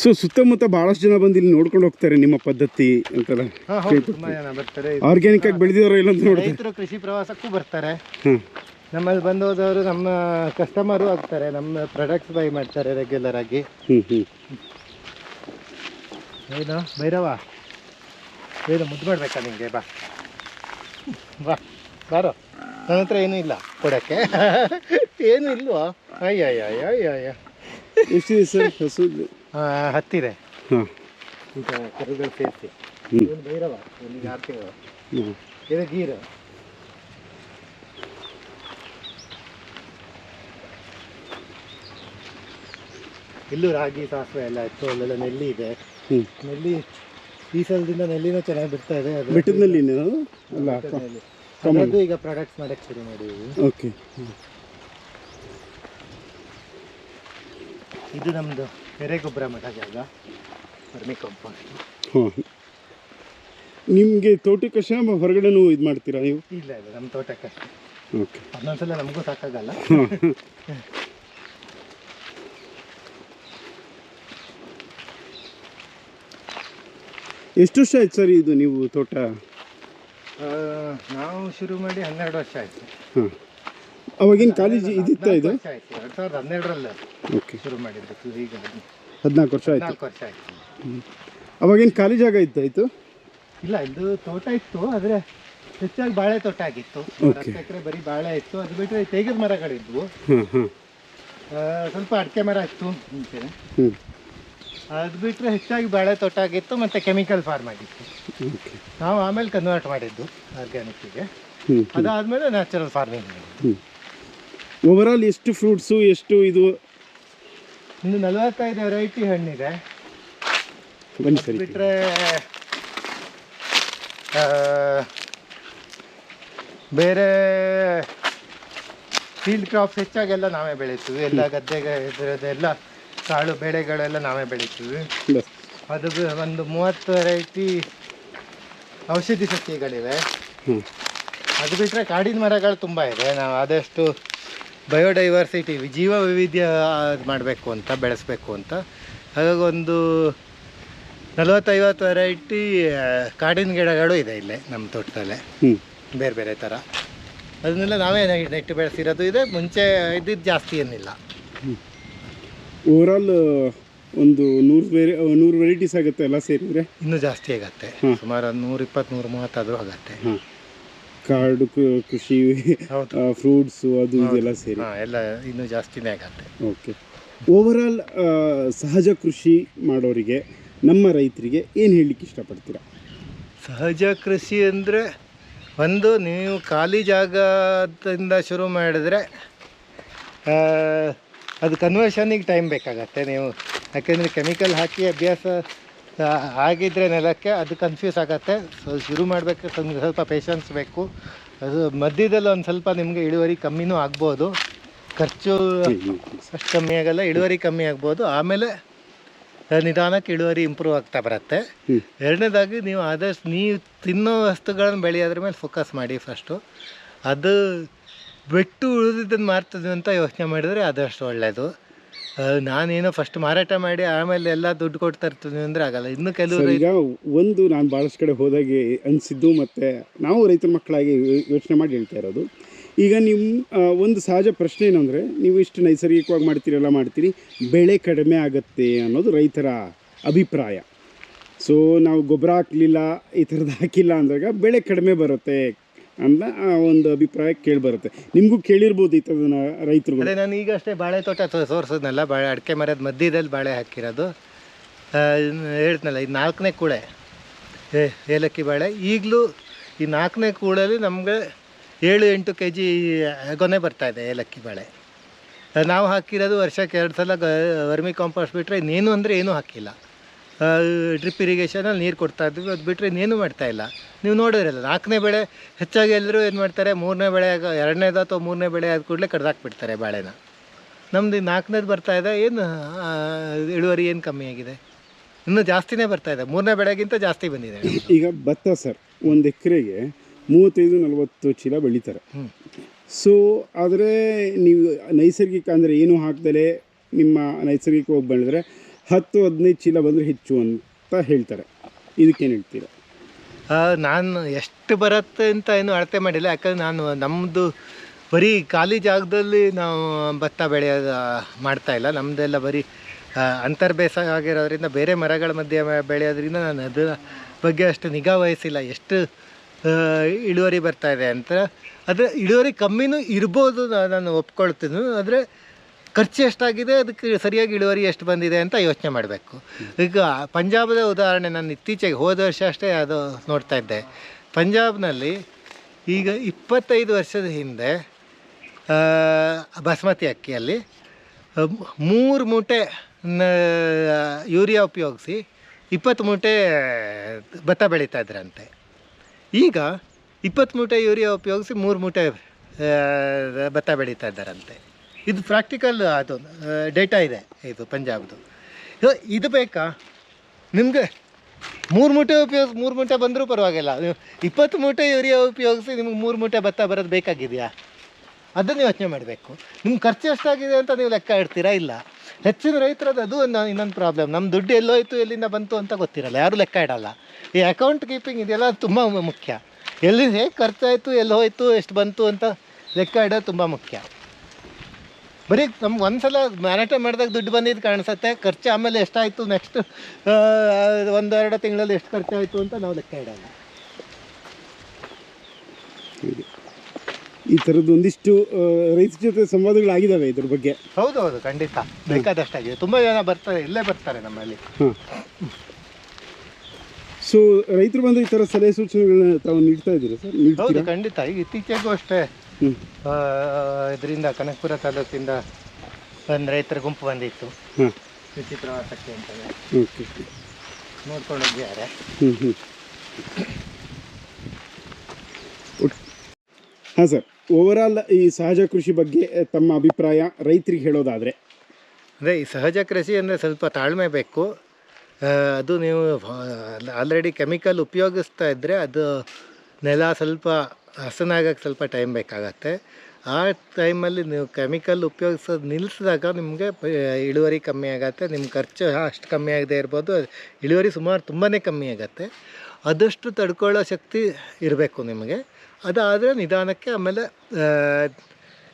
ಸೊ ಸುತ್ತಮುತ್ತ ಭಾಳಷ್ಟು ಜನ ಬಂದು ಇಲ್ಲಿ ನೋಡ್ಕೊಂಡು ಹೋಗ್ತಾರೆ ನಿಮ್ಮ ಪದ್ಧತಿ ಅಂತೆಲ್ಲ? ತುಂಬ ಜನ ಬರ್ತಾರೆ. ಆರ್ಗ್ಯಾನಿಕ್ ಆಗಿ ಬೆಳೆದಿರೋ ಇಲ್ಲ ಅಂತ ರೈತರು ಕೃಷಿ ಪ್ರವಾಸಕ್ಕೂ ಬರ್ತಾರೆ. ನಮ್ಮಲ್ಲಿ ಬಂದು ಹೋದವರು ನಮ್ಮ ಕಸ್ಟಮರು ಆಗ್ತಾರೆ, ನಮ್ಮ ಪ್ರಾಡಕ್ಟ್ಸ್ ಬೈ ಮಾಡ್ತಾರೆ ರೆಗ್ಯುಲರ್ ಆಗಿ. ಏನು ಭೈರವ, ಏನು ಮುದ್ದು ಮಾಡಬೇಕಾ ನಿಮಗೆ? ಬಾ ಬಾರೋ, ನನ್ನ ಹತ್ರ ಏನೂ ಇಲ್ಲ ಕೊಡೋಕ್ಕೆ. ಏನೂ ಇಲ್ವಾ? ಅಯ್ಯ ಎಷ್ಟಿದೆ ಸರ್ ಹಸು? ಹತ್ತಿದೆ ಈಗ ಕರುಗಳು ಸೇರಿಸಿ. ಏನು ಭೈರವ, ಒಂದು 6 ತಿಂಗಳು. ಇದು ಗೀರು. ಇಲ್ಲೂ ರಾಗಿ, ಸಾಸಿವೆ ಎಲ್ಲ ಇತ್ತು. ಅಲ್ಲೆಲ್ಲ ನೆಲ್ಲಿ ಇದೆ. ನೆಲ್ಲಿ ಈ ಸಲದಿಂದ ನೆಲ್ಲಿನೂ ಚೆನ್ನಾಗಿ ಬಿಡ್ತಾ ಇದೆ. ಅದು ಬೆಟ್ಟದಲ್ಲಿ ಅಲ್ಲ, ಅದು ಈಗ ಪ್ರಾಡಕ್ಟ್ಸ್ ಮಾಡೋಕ್ಕೆ ಶುರು ಮಾಡಿದ್ದೀವಿ. ಓಕೆ, ಇದು ನಮ್ಮದು ಎರೆಗೊಬ್ಬರ ಮಠ ಜಾಗ, ವರ್ಮಿ ಕಾಂಪೋಸ್ಟ್. ಹಾಂ, ನಿಮಗೆ ತೋಟಕ್ಕೆ ಅಷ್ಟೇ ಹೊರಗಡೆನೂ ಇದು ಮಾಡ್ತೀರಾ ನೀವು? ಇಲ್ಲ, ನಮ್ಮ ತೋಟಕ್ಕೆ ಅಷ್ಟೇ. ಓಕೆ, ಒಂದೊಂದ್ಸಲ ನಮಗೂ ಸಾಕಾಗಲ್ಲ. ಎಷ್ಟು ವರ್ಷ ಆಯ್ತು ಸರ್ ಇದು ನೀವು ತೋಟ? ನಾವು ಶುರು ಮಾಡಿ 12 ವರ್ಷ ಆಯಿತು. ಹಾಂ, ಅವಾಗಿನ ಕಾಲೇಜ್ ಇದಿತ್ತ ಇದು? 2012ರಲ್ಲಿ ಓಕೆ, ಶುರು ಮಾಡಿದ್ದು. ಈಗ 14 ವರ್ಷ ಆಯಿತು. 4 ವರ್ಷ ಆಯಿತು. ಅವಾಗಿನ ಖಾಲಿ ಜಾಗ ಇತ್ತು? ಇಲ್ಲ, ಇದು ತೋಟ ಇತ್ತು, ಆದರೆ ಹೆಚ್ಚಾಗಿ ಬಾಳೆ ತೋಟ ಆಗಿತ್ತು. 10 ಎಕರೆ ಬರೀ ಬಾಳೆ ಇತ್ತು. ಅದು ಬಿಟ್ಟರೆ ತೇಗದ ಮರಗಳಿದ್ವು, ಸ್ವಲ್ಪ ಅಡಿಕೆ ಮರ ಇತ್ತು ಮುಂಚೆ. ಅದು ಬಿಟ್ಟರೆ ಹೆಚ್ಚಾಗಿ ಬಾಳೆ ತೋಟ ಆಗಿತ್ತು, ಮತ್ತು ಕೆಮಿಕಲ್ ಫಾರ್ಮ್ ಆಗಿತ್ತು. ನಾವು ಆಮೇಲೆ ಕನ್ವರ್ಟ್ ಮಾಡಿದ್ದು ಆರ್ಗ್ಯಾನಿಕ್ಕಿಗೆ. ಅದಾದಮೇಲೆ ನ್ಯಾಚುರಲ್ ಫಾರ್ಮಿಂಗ್ ಮಾಡಿದ್ದು. ಓವರಾಲ್ ಎಷ್ಟು ಫ್ರೂಟ್ಸು, ಎಷ್ಟು ಇದು? ಇನ್ನು 45 ವೆರೈಟಿ ಹಣ್ಣಿದೆ. ಬಿಟ್ಟರೆ ಬೇರೆ ಫೀಲ್ಡ್ ಕ್ರಾಪ್ಸ್ ಹೆಚ್ಚಾಗೆಲ್ಲ ನಾವೇ ಬೆಳೀತೀವಿ. ಎಲ್ಲ ಗದ್ದೆಗೆ ಇದರದೆಲ್ಲ ಕಾಳು ಬೆಳೆಗಳೆಲ್ಲ ನಾವೇ ಬೆಳೀತೀವಿ. ಅದು ಒಂದು 30 ವೆರೈಟಿ ಔಷಧಿ ಸಸ್ಯಗಳಿವೆ. ಅದು ಬಿಟ್ಟರೆ ಕಾಡಿನ ಮರಗಳು ತುಂಬ ಇದೆ. ನಾವು ಆದಷ್ಟು ಬಯೋಡೈವರ್ಸಿಟಿ, ಜೀವ ವೈವಿಧ್ಯ ಮಾಡಬೇಕು ಅಂತ, ಬೆಳೆಸಬೇಕು ಅಂತ. ಹಾಗಾಗಿ ಒಂದು 40-50 ವೆರೈಟಿ ಕಾಡಿನ ಗಿಡಗಳು ಇದೆ ಇಲ್ಲೇ ನಮ್ಮ ತೋಟದಲ್ಲೇ, ಬೇರೆ ಬೇರೆ ಥರ. ಅದನ್ನೆಲ್ಲ ನಾವೇ ನೆಟ್ಟು ಬೆಳೆಸಿರೋದು ಇದೆ. ಮುಂಚೆ ಇದ್ದಿದ್ದು ಜಾಸ್ತಿ ಏನಿಲ್ಲ. ಓವರಾಲ್ ಒಂದು 100 ವೆರೈಟೀಸ್ ಆಗುತ್ತೆ ಎಲ್ಲ ಸೇರಿದ್ರೆ? ಇನ್ನೂ ಜಾಸ್ತಿ ಆಗುತ್ತೆ, ಸುಮಾರು 120-130 ಆದರೂ ಆಗುತ್ತೆ. ಕಾಡು ಕೃಷಿ, ಫ್ರೂಟ್ಸು, ಅದು ಇದೆಲ್ಲ ಸೇರಿ ಎಲ್ಲ ಇನ್ನೂ ಜಾಸ್ತಿನೇ ಆಗುತ್ತೆ. ಓಕೆ, ಓವರಾಲ್ ಸಹಜ ಕೃಷಿ ಮಾಡೋರಿಗೆ, ನಮ್ಮ ರೈತರಿಗೆ ಏನು ಹೇಳಲಿಕ್ಕೆ ಇಷ್ಟಪಡ್ತೀರಾ? ಸಹಜ ಕೃಷಿ ಅಂದರೆ ಒಂದು, ನೀವು ಖಾಲಿ ಜಾಗದಿಂದ ಶುರು ಮಾಡಿದ್ರೆ ಅದು ಕನ್ವರ್ಷನಿಗೆ ಟೈಮ್ ಬೇಕಾಗತ್ತೆ. ನೀವು ಯಾಕೆಂದರೆ ಕೆಮಿಕಲ್ ಹಾಕಿ ಅಭ್ಯಾಸ ಆಗಿದ್ದರೆ ನೆಲಕ್ಕೆ ಅದು ಕನ್ಫ್ಯೂಸ್ ಆಗುತ್ತೆ. ಶುರು ಮಾಡಬೇಕು ಸ್ವಲ್ಪ ಪೇಷನ್ಸ್ ಬೇಕು. ಅದು ಮಧ್ಯದಲ್ಲಿ ಒಂದು ಸ್ವಲ್ಪ ನಿಮಗೆ ಇಳುವರಿ ಕಮ್ಮಿನೂ ಆಗ್ಬೋದು, ಖರ್ಚು ಅಷ್ಟು ಕಮ್ಮಿ ಆಗಲ್ಲ, ಇಳುವರಿ ಕಮ್ಮಿ ಆಗ್ಬೋದು. ಆಮೇಲೆ ನಿಧಾನಕ್ಕೆ ಇಳುವರಿ ಇಂಪ್ರೂವ್ ಆಗ್ತಾ ಬರುತ್ತೆ. ಎರಡನೇದಾಗಿ ನೀವು ಆದಷ್ಟು ನೀವು ತಿನ್ನೋ ವಸ್ತುಗಳನ್ನು ಬೆಳೆಯೋದ್ರ ಮೇಲೆ ಫೋಕಸ್ ಮಾಡಿ ಫಸ್ಟು. ಅದು ಬಿಟ್ಟು ಉಳಿದಿದ್ದನ್ನು ಮಾರ್ತಿದ್ವಿ ಅಂತ ಯೋಚನೆ ಮಾಡಿದರೆ ಆದಷ್ಟು ಒಳ್ಳೆಯದು. ನಾನೇನೋ ಫಸ್ಟ್ ಮಾರಾಟ ಮಾಡಿ ಆಮೇಲೆ ಎಲ್ಲ ದುಡ್ಡು ಕೊಡ್ತಾ ಇರ್ತೀನಿ ಅಂದರೆ ಆಗಲ್ಲ. ಇನ್ನು ಕೆಲವರು ಈಗ ಒಂದು ನಾನು ಭಾಳಷ್ಟು ಕಡೆ ಹೋದಾಗೆ ಅನಿಸಿದ್ದು, ಮತ್ತು ನಾವು ರೈತರ ಮಕ್ಕಳಾಗಿ ಯೋಚನೆ ಮಾಡಿ ಹೇಳ್ತಾ ಇರೋದು, ಈಗ ನಿಮ್ಮ ಒಂದು ಸಹಜ ಪ್ರಶ್ನೆ ಏನಂದರೆ, ನೀವು ಇಷ್ಟು ನೈಸರ್ಗಿಕವಾಗಿ ಮಾಡ್ತೀರೆಲ್ಲ ಮಾಡ್ತೀರಿ, ಬೆಳೆ ಕಡಿಮೆ ಆಗುತ್ತೆ ಅನ್ನೋದು ರೈತರ ಅಭಿಪ್ರಾಯ. ಸೊ ನಾವು ಗೊಬ್ಬರ ಹಾಕಲಿಲ್ಲ, ಈ ಥರದ್ದು ಹಾಕಿಲ್ಲ ಅಂದಾಗ ಬೆಳೆ ಕಡಿಮೆ ಬರುತ್ತೆ ಅಂತ ಒಂದು ಅಭಿಪ್ರಾಯ ಕೇಳಿಬರುತ್ತೆ. ನಿಮಗೂ ಕೇಳಿರ್ಬೋದು ಈ ಥರದ ರೈತರು. ಅದೇ ನಾನು ಈಗಷ್ಟೇ ಬಾಳೆ ತೋಟ ತೋರಿಸಿದ್ನಲ್ಲ, ಬಾಳೆ ಅಡಿಕೆ ಮರದ ಮಧ್ಯದಲ್ಲಿ ಬಾಳೆ ಹಾಕಿರೋದು. ಹೇಳ್ತನಲ್ಲ, ಇದು 4ನೇ ಕೂಳೆ ಏಲಕ್ಕಿ ಬಾಳೆ. ಈಗಲೂ ಈ 4ನೇ ಕೂಳಲ್ಲಿ ನಮಗೆ 7-8 kg ಗೊನೆ ಬರ್ತಾಯಿದೆ ಏಲಕ್ಕಿ ಬಾಳೆ. ನಾವು ಹಾಕಿರೋದು ವರ್ಷಕ್ಕೆ 2 ಸಲ ವರ್ಮಿ ಕಾಂಪೋಸ್ಟ್ ಬಿಟ್ಟರೆ ಇನ್ನೇನು ಅಂದರೆ ಏನೂ ಹಾಕಿಲ್ಲ. ಡ್ರಿಪ್ ಇರಿಗೇಷನಲ್ಲಿ ನೀರು ಕೊಡ್ತಾಯಿದ್ವಿ, ಅದು ಬಿಟ್ಟರೆ ಇನ್ನೇನು ಮಾಡ್ತಾಯಿಲ್ಲ. ನೀವು ನೋಡಿದ್ರಲ್ಲ, 4ನೇ ಬೆಳೆ ಹೆಚ್ಚಾಗಿ ಎಲ್ಲರೂ ಏನು ಮಾಡ್ತಾರೆ, 3ನೇ ಬೆಳೆ 2ನೇದು ಅಥವಾ 3ನೇ ಬೆಳೆ ಆದ ಕೂಡಲೇ ಕಡ್ದಾಕ್ಬಿಡ್ತಾರೆ ಬಾಳೆನ. ನಮ್ಮದು 4ನೇದು ಬರ್ತಾಯಿದೆ, ಏನು ಇಳುವರಿ ಏನು ಕಮ್ಮಿ ಆಗಿದೆ, ಇನ್ನೂ ಜಾಸ್ತಿನೇ ಬರ್ತಾಯಿದೆ. 3ನೇ ಬೆಳೆಗಿಂತ ಜಾಸ್ತಿ ಬಂದಿದೆ. ಈಗ ಭತ್ತ ಸರ್, 1 ಎಕರೆಗೆ 35-40 ಚೀಲ ಬೆಳೀತಾರೆ. ಸೊ ಆದರೆ ನೀವು ನೈಸರ್ಗಿಕ ಅಂದರೆ ಏನು ಹಾಕ್ದಲೇ ನಿಮ್ಮ ನೈಸರ್ಗಿಕವಾಗಿ ಬೆಳೆದ್ರೆ 10-15 ಚೀಲ ಬಂದರೆ ಹೆಚ್ಚು ಅಂತ ಹೇಳ್ತಾರೆ. ಇದಕ್ಕೇನು ಹೇಳ್ತೀರಾ? ನಾನು ಎಷ್ಟು ಬರುತ್ತೆ ಅಂತ ಏನು ಅಳತೆ ಮಾಡಿಲ್ಲ. ಯಾಕಂದರೆ ನಮ್ಮದು ಬರೀ ಖಾಲಿ ಜಾಗದಲ್ಲಿ ನಾವು ಭತ್ತ ಬೆಳೆಯೋದು ಮಾಡ್ತಾಯಿಲ್ಲ. ನಮ್ಮದೆಲ್ಲ ಬರೀ ಅಂತರ್ಬೇಸಾಯ ಆಗಿರೋದ್ರಿಂದ, ಬೇರೆ ಮರಗಳ ಮಧ್ಯೆ ಬೆಳೆಯೋದ್ರಿಂದ ನಾನು ಅದರ ಬಗ್ಗೆ ಅಷ್ಟು ನಿಗಾ ವಹಿಸಿಲ್ಲ ಎಷ್ಟು ಇಳುವರಿ ಬರ್ತಾಯಿದೆ ಅಂತ. ಆದರೆ ಇಳುವರಿ ಕಮ್ಮಿನೂ ಇರ್ಬೋದು, ನಾನು ಒಪ್ಕೊಳ್ತೀನಿ. ಆದರೆ ಖರ್ಚು ಎಷ್ಟಾಗಿದೆ, ಅದಕ್ಕೆ ಸರಿಯಾಗಿ ಇಳುವರಿ ಎಷ್ಟು ಬಂದಿದೆ ಅಂತ ಯೋಚನೆ ಮಾಡಬೇಕು. ಈಗ ಪಂಜಾಬದ ಉದಾಹರಣೆ ನಾನು ಇತ್ತೀಚೆಗೆ ಹೋದ ವರ್ಷ ಅಷ್ಟೇ ಅದು ನೋಡ್ತಾ ಇದ್ದೆ. ಪಂಜಾಬ್ನಲ್ಲಿ ಈಗ 25 ವರ್ಷದ ಹಿಂದೆ ಬಾಸ್ಮತಿ ಅಕ್ಕಿಯಲ್ಲಿ 3 ಮೂಟೆ ಯೂರಿಯಾ ಉಪಯೋಗಿಸಿ 20 ಮೂಟೆ ಭತ್ತ ಬೆಳೀತಾ ಇದ್ರಂತೆ. ಈಗ 20 ಮೂಟೆ ಯೂರಿಯಾ ಉಪಯೋಗಿಸಿ 3 ಮೂಟೆ ಭತ್ತ ಬೆಳೀತಾ ಇದ್ದಾರಂತೆ. ಇದು ಪ್ರಾಕ್ಟಿಕಲ್, ಅದು ಡೇಟಾ ಇದೆ ಇದು ಪಂಜಾಬ್ದು. ಇದು ಬೇಕಾ ನಿಮಗೆ? 3 ಮೂಟೆ ಉಪಯೋಗಿಸಿ 3 ಮೂಟೆ ಬಂದರೂ ಪರವಾಗಿಲ್ಲ. 20 ಮೂಟೆ ಯೂರಿಯಾ ಉಪಯೋಗಿಸಿ ನಿಮ್ಗೆ 3 ಮೂಟೆ ಭತ್ತ ಬರೋದು ಬೇಕಾಗಿದೆಯಾ? ಅದನ್ನು ಯೋಚನೆ ಮಾಡಬೇಕು. ನಿಮ್ಮ ಖರ್ಚು ಎಷ್ಟಾಗಿದೆ ಅಂತ ನೀವು ಲೆಕ್ಕ ಇಡ್ತೀರಾ? ಇಲ್ಲ. ಹೆಚ್ಚಿನ ರೈತರದ್ದು ಅದು ಇನ್ನೊಂದು ಪ್ರಾಬ್ಲಮ್. ನಮ್ಮ ದುಡ್ಡು ಎಲ್ಲೋಯ್ತು, ಎಲ್ಲಿಂದ ಬಂತು ಅಂತ ಗೊತ್ತಿರಲ್ಲ, ಯಾರೂ ಲೆಕ್ಕ ಇಡಲ್ಲ. ಈ ಅಕೌಂಟ್ ಕೀಪಿಂಗ್ ಇದೆಲ್ಲ ತುಂಬ ಮುಖ್ಯ. ಎಲ್ಲಿ ಹೇಗೆ ಖರ್ಚಾಯಿತು, ಎಲ್ಲಿ ಹೋಯಿತು, ಎಷ್ಟು ಬಂತು ಅಂತ ಲೆಕ್ಕ ಇಡೋದು ತುಂಬ ಮುಖ್ಯ. ಬರೀ ನಮ್ಗೆ ಒಂದು ಸಲ ಮಾರಾಟ ಮಾಡಿದಾಗ ದುಡ್ಡು ಬಂದಿದ್ದು ಕಾಣಿಸುತ್ತೆ, ಖರ್ಚು ಆಮೇಲೆ ಎಷ್ಟಾಯಿತು, ನೆಕ್ಸ್ಟ್ 1-2 ತಿಂಗಳಲ್ಲಿ ಎಷ್ಟು ಖರ್ಚಾಯಿತು ಅಂತ ನಾವು ಲೆಕ್ಕ ಇಡಲ್ಲ. ಈ ಥರದ್ದು ಒಂದಿಷ್ಟು ರೈತರ ಜೊತೆ ಸಂವಾದಗಳಾಗಿದ್ದಾವೆ ಇದ್ರ ಬಗ್ಗೆ. ಹೌದು, ಖಂಡಿತ ಬೇಕಾದಷ್ಟಾಗಿದೆ. ತುಂಬ ಜನ ಬರ್ತಾರೆ, ಇಲ್ಲೇ ಬರ್ತಾರೆ ನಮ್ಮಲ್ಲಿ. ಸೊ ರೈತರು ಬಂದು ಈ ಥರ ಸಲಹೆ ಸೂಚನೆಗಳನ್ನ ತಾವು ನೀಡ್ತಾ ಇದ್ದೀರಾ ಸರ್? ಹೌದು, ಖಂಡಿತ. ಈಗ ಇತ್ತೀಚೆಗೂ ಅಷ್ಟೇ ಇದರಿಂದ ಕನಕಪುರ ತಾಲೂಕಿಂದ ಒಂದು ರೈತರ ಗುಂಪು ಬಂದಿತ್ತು, ಕೃಷಿ ಪ್ರವಾಸಕ್ಕೆ ಅಂತಲೇ. ನೋಡ್ಕೊಂಡು ಹೋಗಿದ್ದಾರೆ. ಹಾಂ ಸರ್, ಓವರಾಲ್ ಈ ಸಹಜ ಕೃಷಿ ಬಗ್ಗೆ ತಮ್ಮ ಅಭಿಪ್ರಾಯ ರೈತರಿಗೆ ಹೇಳೋದಾದರೆ? ಅದೇ, ಈ ಸಹಜ ಕೃಷಿ ಅಂದರೆ ಸ್ವಲ್ಪ ತಾಳ್ಮೆ ಬೇಕು. ಅದು ನೀವು ಆಲ್ರೆಡಿ ಕೆಮಿಕಲ್ ಉಪಯೋಗಿಸ್ತಾ ಇದ್ದರೆ ಅದು ನೆಲ ಸ್ವಲ್ಪ ಹಸನಾಗಕ್ಕೆ ಸ್ವಲ್ಪ ಟೈಮ್ ಬೇಕಾಗತ್ತೆ. ಆ ಟೈಮಲ್ಲಿ ನೀವು ಕೆಮಿಕಲ್ ಉಪಯೋಗಿಸೋದು ನಿಲ್ಲಿಸಿದಾಗ ನಿಮಗೆ ಇಳುವರಿ ಕಮ್ಮಿ ಆಗುತ್ತೆ. ನಿಮ್ಮ ಖರ್ಚು ಅಷ್ಟು ಕಮ್ಮಿ ಆಗದೆ ಇರ್ಬೋದು, ಇಳುವರಿ ಸುಮಾರು ತುಂಬಾ ಕಮ್ಮಿ ಆಗುತ್ತೆ. ಆದಷ್ಟು ತಡ್ಕೊಳ್ಳೋ ಶಕ್ತಿ ಇರಬೇಕು ನಿಮಗೆ. ಅದಾದರೆ ನಿಧಾನಕ್ಕೆ ಆಮೇಲೆ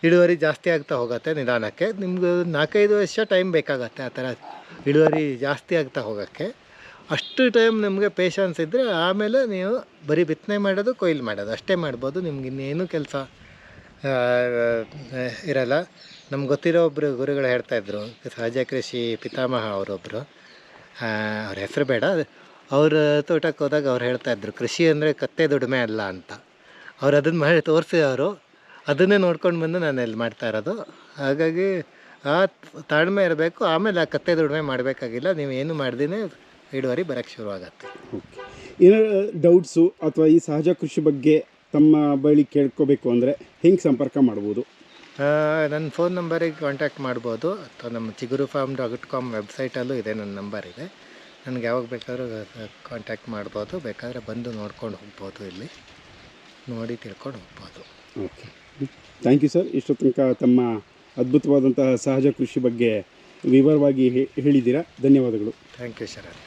ಇಳುವರಿ ಜಾಸ್ತಿ ಆಗ್ತಾ ಹೋಗುತ್ತೆ. ನಿಧಾನಕ್ಕೆ ನಿಮ್ಗೆ 4-5 ವರ್ಷ ಟೈಮ್ ಬೇಕಾಗತ್ತೆ ಆ ಥರ ಇಳುವರಿ ಜಾಸ್ತಿ ಆಗ್ತಾ ಹೋಗೋಕ್ಕೆ. ಅಷ್ಟು ಟೈಮ್ ನಿಮಗೆ ಪೇಷನ್ಸ್ ಇದ್ದರೆ ಆಮೇಲೆ ನೀವು ಬರೀ ಬಿತ್ತನೆ ಮಾಡೋದು, ಕೊಯ್ಲು ಮಾಡೋದು ಅಷ್ಟೇ ಮಾಡ್ಬೋದು. ನಿಮ್ಗೆ ಇನ್ನೇನು ಕೆಲಸ ಇರಲ್ಲ. ನಮ್ಗೆ ಗೊತ್ತಿರೋ ಒಬ್ಬರು ಗುರುಗಳು ಹೇಳ್ತಾಯಿದ್ರು, ಸಹಜ ಕೃಷಿ ಪಿತಾಮಹ ಅವರೊಬ್ಬರು, ಅವ್ರ ಹೆಸರು ಬೇಡ, ಅವ್ರ ತೋಟಕ್ಕೆ ಹೋದಾಗ ಅವ್ರು ಹೇಳ್ತಾಯಿದ್ರು, ಕೃಷಿ ಅಂದರೆ ಕತ್ತೆ ದುಡಿಮೆ ಅಲ್ಲ ಅಂತ. ಅವ್ರು ಅದನ್ನು ಮಾಡಿ ತೋರಿಸಿ, ಅವರು ಅದನ್ನೇ ನೋಡ್ಕೊಂಡು ಬಂದು ನಾನು ಇಲ್ಲಿ ಮಾಡ್ತಾ ಇರೋದು. ಹಾಗಾಗಿ ಆ ತಾಳ್ಮೆ ಇರಬೇಕು. ಆಮೇಲೆ ಆ ಕತ್ತೆ ದುಡಿಮೆ ಮಾಡಬೇಕಾಗಿಲ್ಲ, ನೀವು ಏನು ಮಾಡ್ದೇ ಇಳುವರಿ ಬರೋಕ್ಕೆ ಶುರುವಾಗತ್ತೆ. ಓಕೆ. ಏನಾದ್ರು ಡೌಟ್ಸು ಅಥವಾ ಈ ಸಹಜ ಕೃಷಿ ಬಗ್ಗೆ ತಮ್ಮ ಬಳಿ ಕೇಳ್ಕೋಬೇಕು ಅಂದರೆ ಹೆಂಗೆ ಸಂಪರ್ಕ ಮಾಡ್ಬೋದು? ನನ್ನ ಫೋನ್ ನಂಬರಿಗೆ ಕಾಂಟ್ಯಾಕ್ಟ್ ಮಾಡ್ಬೋದು, ಅಥವಾ ನಮ್ಮ chigurufarm.com ವೆಬ್ಸೈಟಲ್ಲೂ ಇದೆ, ನನ್ನ ನಂಬರ್ ಇದೆ. ನನಗೆ ಯಾವಾಗ ಬೇಕಾದ್ರೂ ಕಾಂಟ್ಯಾಕ್ಟ್ ಮಾಡ್ಬೋದು. ಬೇಕಾದರೆ ಬಂದು ನೋಡ್ಕೊಂಡು ಹೋಗ್ಬೋದು, ಇಲ್ಲಿ ನೋಡಿ ತಿಳ್ಕೊಂಡು ಹೋಗ್ಬೋದು. Okay, thank you sir. ಇಷ್ಟು ತನಕ ತಮ್ಮ ಅದ್ಭುತವಾದಂತಹ ಸಹಜ ಕೃಷಿ ಬಗ್ಗೆ ವಿವರವಾಗಿ ಹೇಳಿದ್ದೀರಾ. ಧನ್ಯವಾದಗಳು. Thank you Sharan.